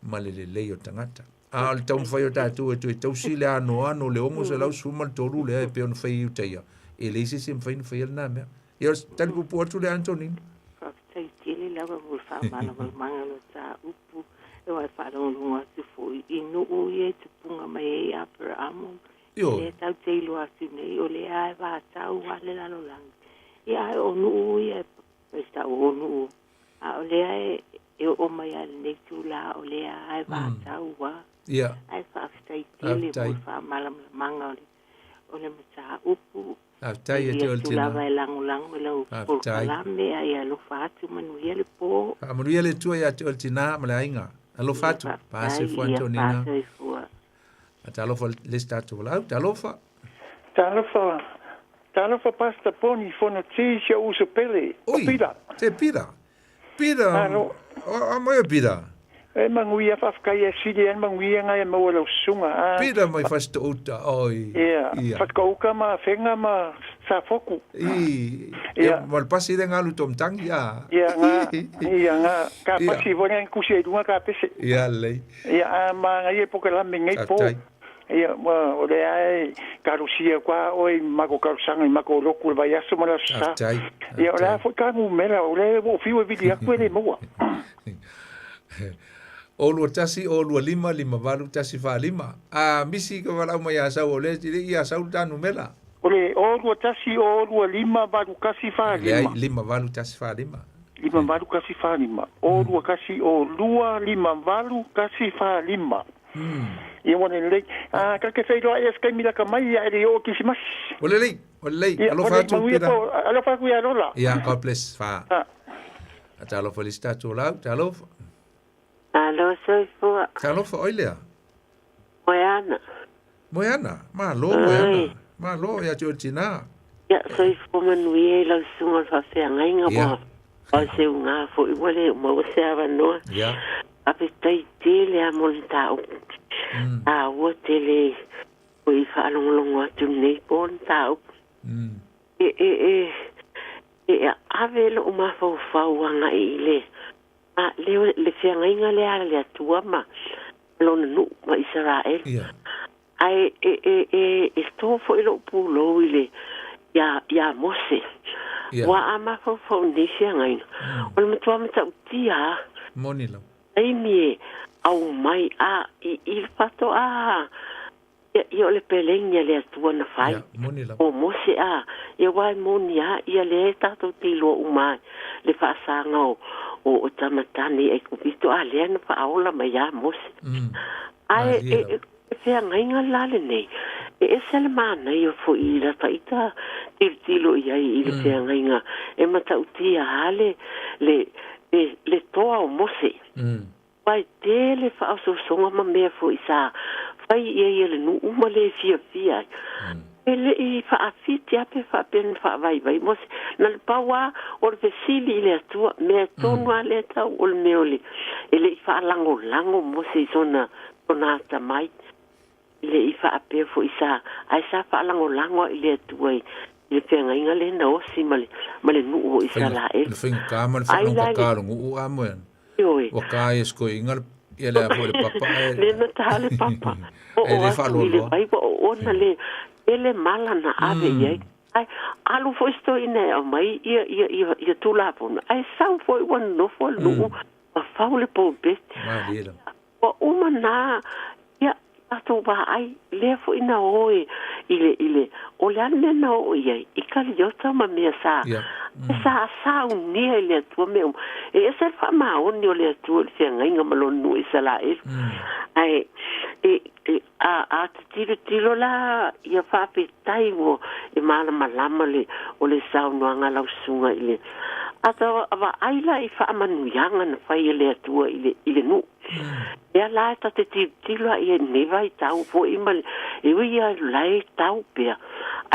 ma le leo tangata. Le tau mwhai o tātou e tu e tausi le ano le ongo se lau suma le toru le e peo na whai iuteia. E le isi se mwhai na whai alna mea. E os tali pupu atu le Antonin. Whaktai tele lawa mo whaamana manga lo tā upu. E wai whaarongolunga tu fui. I no o e te punga mai e apera amo. Le tau teilo atu nei. O le ae wā tau wale lalo langi. E ae o no o e e tau o no o. A o le ae e o mai ale nei tu la o le ae wā tau wā. Ae whaaftai tele mo whaamalam manga o le mata upu. Aftai e te o tina. Tula vai lango lau polkalame ai alo whaatu manuia le po. Manuia le tua ia te o tina ma le ainga. Alo fatu, paase fu Antonina. Ta alofa le statu wala, ta alofa. Ta alofa pasta poni fono tisia uso pele. Pira. Te pira. Pira. O moe pira. E manguia whafkai e siri en manguia ngai e maua lau sunga. Pira mai fasta uta, oi. Ia. Whatkauka ma whenga ma sa foku. Ia. Mal pasi de ngalu tom tang, ia. Ia nga. Ka pasi vore en kusi e dunga ka pese. Ia lei. Ia ma ngai e poke lambe ngai po. Ia, o le ai karusia kwa oi mako karusanga i mako roku le vai aso mara sa. Ia, o le a foi kangu mera, o le o fiu e vidi aku e le moa. O lua tasi, o lua lima valu tasi wha lima. Misi ka walau mai asau o le, i asau tanu mela. O le, o lua tasi, o lua lima valu kasi wha lima. Lima valu tasi wha lima. lima valu kasi fa lima. O lua kasi o lua lima valu kasi fa lima. Ia wana le ka ke fai loa es kai mila ka mai ia ere o kisimas. Ole lei. Alo fa tu pira. Alo fa ku ia rola. Ia God bless fa. Talo felicita tu lau, talo. Alo soifua. Talo fa oilea. Moiana, Moiana. Ma lo ya Georgina. Ya soifua manuia lau sunga fa feangainga bo. O se unga fo i wale mo se avanoa. Ya. Ape tai tele a montao. A wo tele o i fa longo atu nei bon tao. Ave lo ma fa wanga ile. A le fiangainga le ala le atua ma lo nu ma Israel. Ai sto fo ilo pulo ile ya Mose. Wa ama fa ni fiangainga. O me tua mata utia. Monilo. Ai mi au mai il fatto io le pelengna le atua na fai. O Mose ia wai monia ia le tato tilo umai le fa sanga o tamatani e kupito le na fa aula mai ya Mose. Ai fe ngainga lale nei. E sele mana io fo i la taita tilo ia i le fe ngainga e mata utia hale le toa o Mose. Pai tele fa so songa ma me fo isa fai ia le nu uma le fia ele i fa afiti ape fa pen fa vai mos na pawa o le sili le tua me tonu ale ta o le meoli ele fa lango mos i sona ta mai ele i fa ape fo isa ai sa fa lango ile tua le tenga inga le na o si male nu o isa la e le finga kama le fa no ka ngu amoen o kai sko inga ia le fo le papa le na tale papa ele fa lo o na le ele mala na ave ye ai alu fo sto ine o mai ia tu la pon ai sau fo wan no fo lu a faule po best o uma na ia ato ba ai le fo ina oi ile o le ane na o ye ikali yota ma me sa sa uni le tu me e se fa ma oni o le tu se ngainga malonu isala ai a tiro la ia fa petai wo e mala malama le o le sau noanga lau sunga ile ata ava aila i fa manuianga na fai le atua ile nu ia la ta te tilo ia neva i tau fo i mal e ia lai tau pea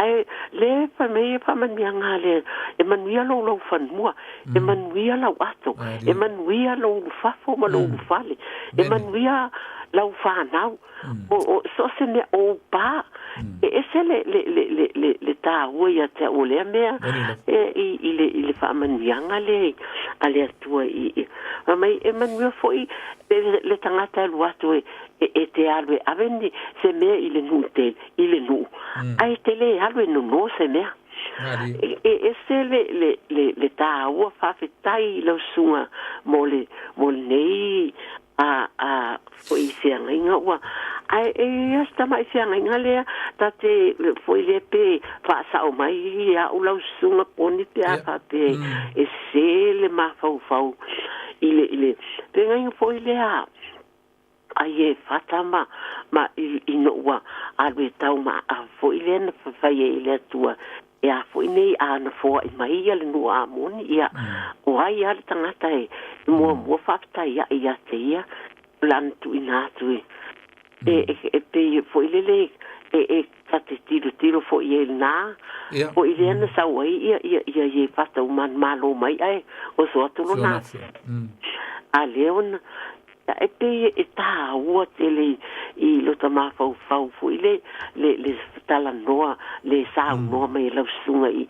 ai le fa me fa manuianga le e manuia lo fan mua e manuia lau ato e manuia lo fafo ma lo fale e manuia lau whanau o so se me o pa e se le ta ua te o le mea i le whamanianga le ale atua mai e manua foi le tangata luato e te alwe aveni se mea i le nu ai te le alwe no se mea e se le ta ua whawhetai lau sunga mo nei foi fiangainga ua ai esta mai fiangainga lea tate foi le pe fa sao mai a ulau sunga poni pe a pe e se le ma fau ile pengainga foi lea ai e fatama ma ino ua alwe tau ma a foi le na fai ile tua e a foi nei a na fo i mai ia le nu a moni ia o ai ale tangata e mua fafta ia te ia plan tu inatu e pe foi lele e tate tiro foi ele na o ile na sa wai ia fasta uman malo mai ai o so atu na a leon e pe e ta o tele i lo tama fau foi le tala noa le sa noa mai la sunga i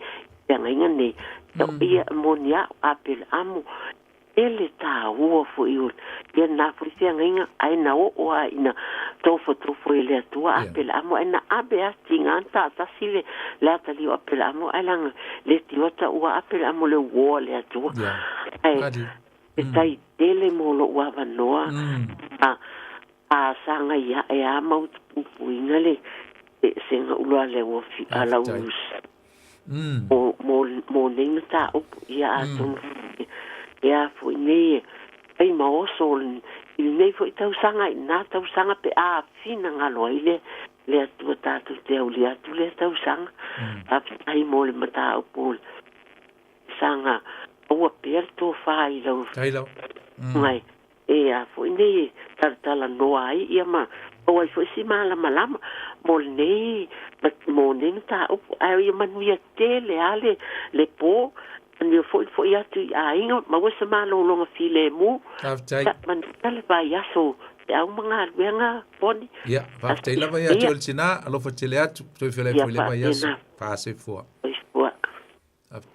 nga ne ia monia apel amo ele ta o foi ia na frisia nga ai na o ai na tofo ele atua apel amo ai na abe astinga ta sile la tali apel amo ai lang le tiota o apel amo le wo le atua ai tai tele molo wa vanoa a sanga ia e a mau pupu ingale senga ulua le wo fi ala us mo nenga ta o ia aton ia fo nei ai mo sol il nei fo tau sanga na tau sanga pe a fina ngalo ile le tu tatu te o le tu le tau sanga a ai mo le mata o pol sanga o aperto fai lo mai e a fo nei tala no ai ia ma o ai fo si mala malama mo nei mo nei ta o ai manuia tele ale le po ni foi ia tu ainga ma wasa malo longa file mu man tale vai aso e au mga wenga poni ya va te la vai atu altina alo fa tele atu tu fele foi le vai aso fa se fo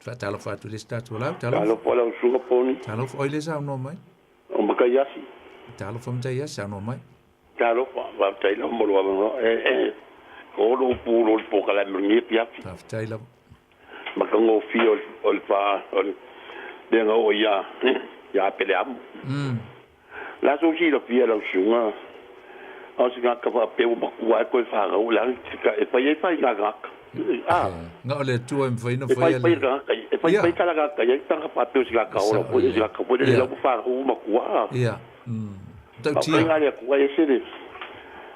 fa talo fa tu lista tu la talo fa la suga poni talo foi le sa no mai o maka yasi talo fa mta yasi no mai talo va te la mo lo o lo puro po kala mngi pia fa te la makango fio ol pa ol denga o ya peleam la so si lo fia lo shunga o singa ka pa pe o bakua ko fa ga o la e pa ye fa ga ga nga ole tu em foi no foi e pa kala ga ka ye tanga pa pe o singa ka o ko singa ka po le lo fa o makua ya tau ti nga le ko ye se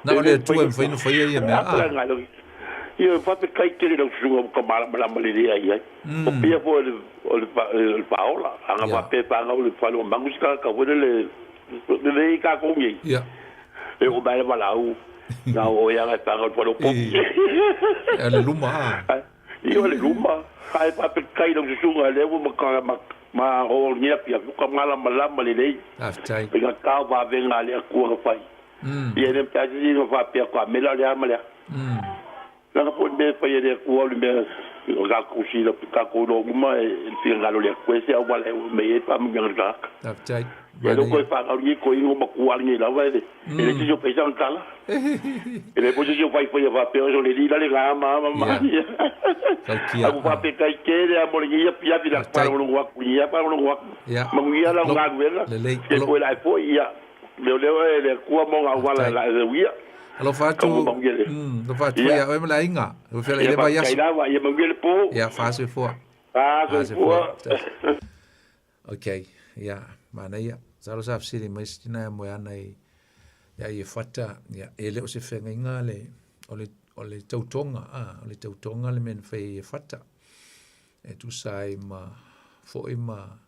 na ole tu em foi no foi ye me io fatto kai te lo suo con mala malia ai o pia po il paola anga va pe pa nga o fa lo manguska ka vo le ka ko mi ya e o ba la u na o ya ga pa ko lo po ele luma io le luma kai pa pe kai lo suo le o ma o ni pia ko mala le aftai pe ka va venga le ku fai e ne pa ji no va pe ko me la le la po me pa ye ku o me ga ku si la ka ko no ma e fi ga lo le ku se o wala me e pa me ga aftai ya lo ko fa ga ni ko no ma ku ni la va de e ti jo pe jan kala e le po jo fa po va pe o le di la le ga ma a va pe kai ke le mo le ya pia di la pa lo wa ku ya pa lo wa ma ku ya la ga vela ke ko la po ya le ku mo ga wala la de wi alo fatu lo fatu ya o mala inga o fela ile vai ya la ya mangel po ya fase fo okay ya mana ya salo sa fsiri mas tina mo ya nai ya ye fata ya ele o se fenga inga le ole tautonga le men fe fata e tu sai ma fo ima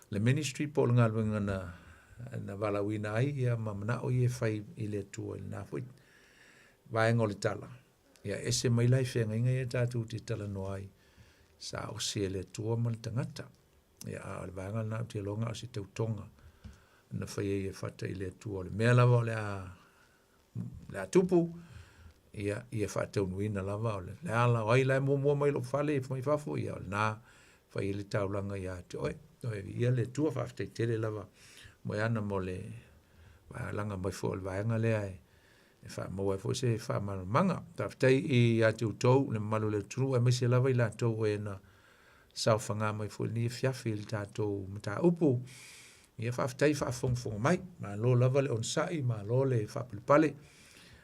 le ministry po nga na valawina ai ya mamna o ye fai ile tu na fo vai ngol tala ya ese mai lai fenga inga ya tatu ti tala no ai sa o sele tu mal tangata ya al vanga na ti longa o si tautonga na fai e fata ile tu le mela le la tupu ia fata unuina lava le ala ai la mo mai lo fale mai fafo ia na fai ile taulanga ya te oi ia le tu fa te tele lava mo ana mo le va langa mai fo va nga le ai e fa mo fo se fa mal manga ta tai i atu to le malu le tru e me se lava ila to e na sa fanga mai fo ni fia fil ta to mta upu ia fa tai fa fong mai ma lo lava le on sai ma lo le fa pale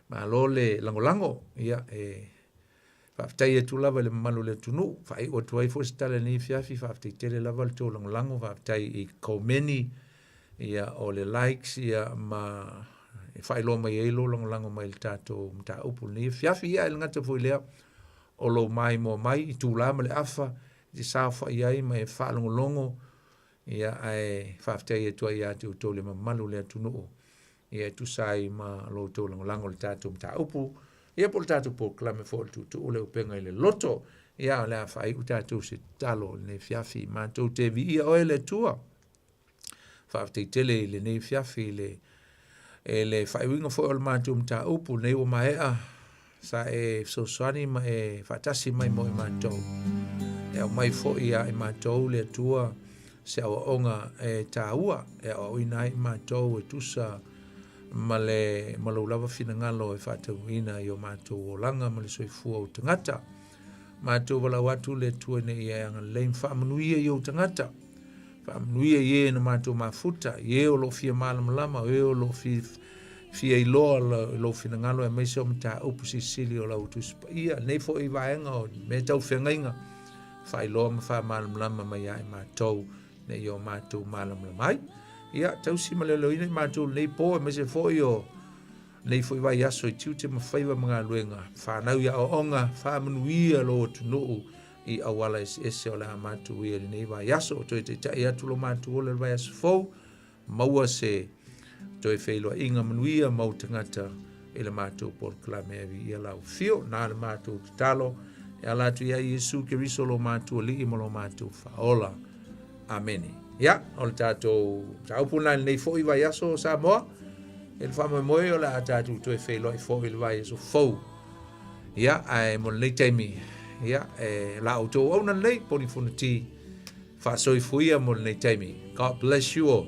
ma lo le lango ia fa tai e tu lava le malu le tunu fa i o tu ai fo sta le ni fia fi fa tai tele lava le to lango fa tai i komeni ia o le likes ia ma e fai lo mai e lo lango mai tato mta upu ni fiafi ia il ngata foi lea o lo mai mo mai i tu la le afa di sa fa ia i mai fa longo ia ai fa te e tu ia tu to le malu le tu no ia tu sai ma lo to lango le tato mta upu ia pol tato po klame fo tu le Upega ile Loloto ia le fa i tato se talo ne fiafi ma to te vi ia o ele tua fa te tele le ne fiafi le fa winga fo ol matu mta upu ne o mai sa e so swani ma e fatasi mai mo matu e mai fo ia e matu le tua se o onga e taua e o ina matu e tusa male malo lava fina ngalo e fata wina yo matu o langa male soifu o tangata matu wala watu le tua ne ia nga lein fa manuia yo tangata nuia ye na mato mafuta ye o lo fia malam lama ye o lo fia i lo fina ngalo e meso mta upu sisili o la utus ia nei fo i vaenga o me tau whengainga fai lo ma fa malam lama mai ai matou ne yo mātou mālam mai. Ia, tausi malelo ina mātou nei po e mese fo yo nei foi vai aso I tiu te mawhaiwa mga luenga. Whanau ia o onga, whamanuia lo tunu I awala ese o la mātou ia nei vai aso. Toi te tai atu lo mātou o le vai aso fau. Maua se toi whailua inga manuia mau tangata e le mātou por klame avi ia lau fio. Nā le mātou talo. E alatu ia Yesu ke riso lo mātou li ima lo mātou whaola. Amene. Ia, o le tātou taupuna nei fo I vai aso o Samoa. E le whama moe o la tātou toi whailua I fo I le vai aso fau. Ia, ai mo le teimi. Ia, la auto au na lei poni fonati. Wha soi fuia mo le teimi. God bless you all.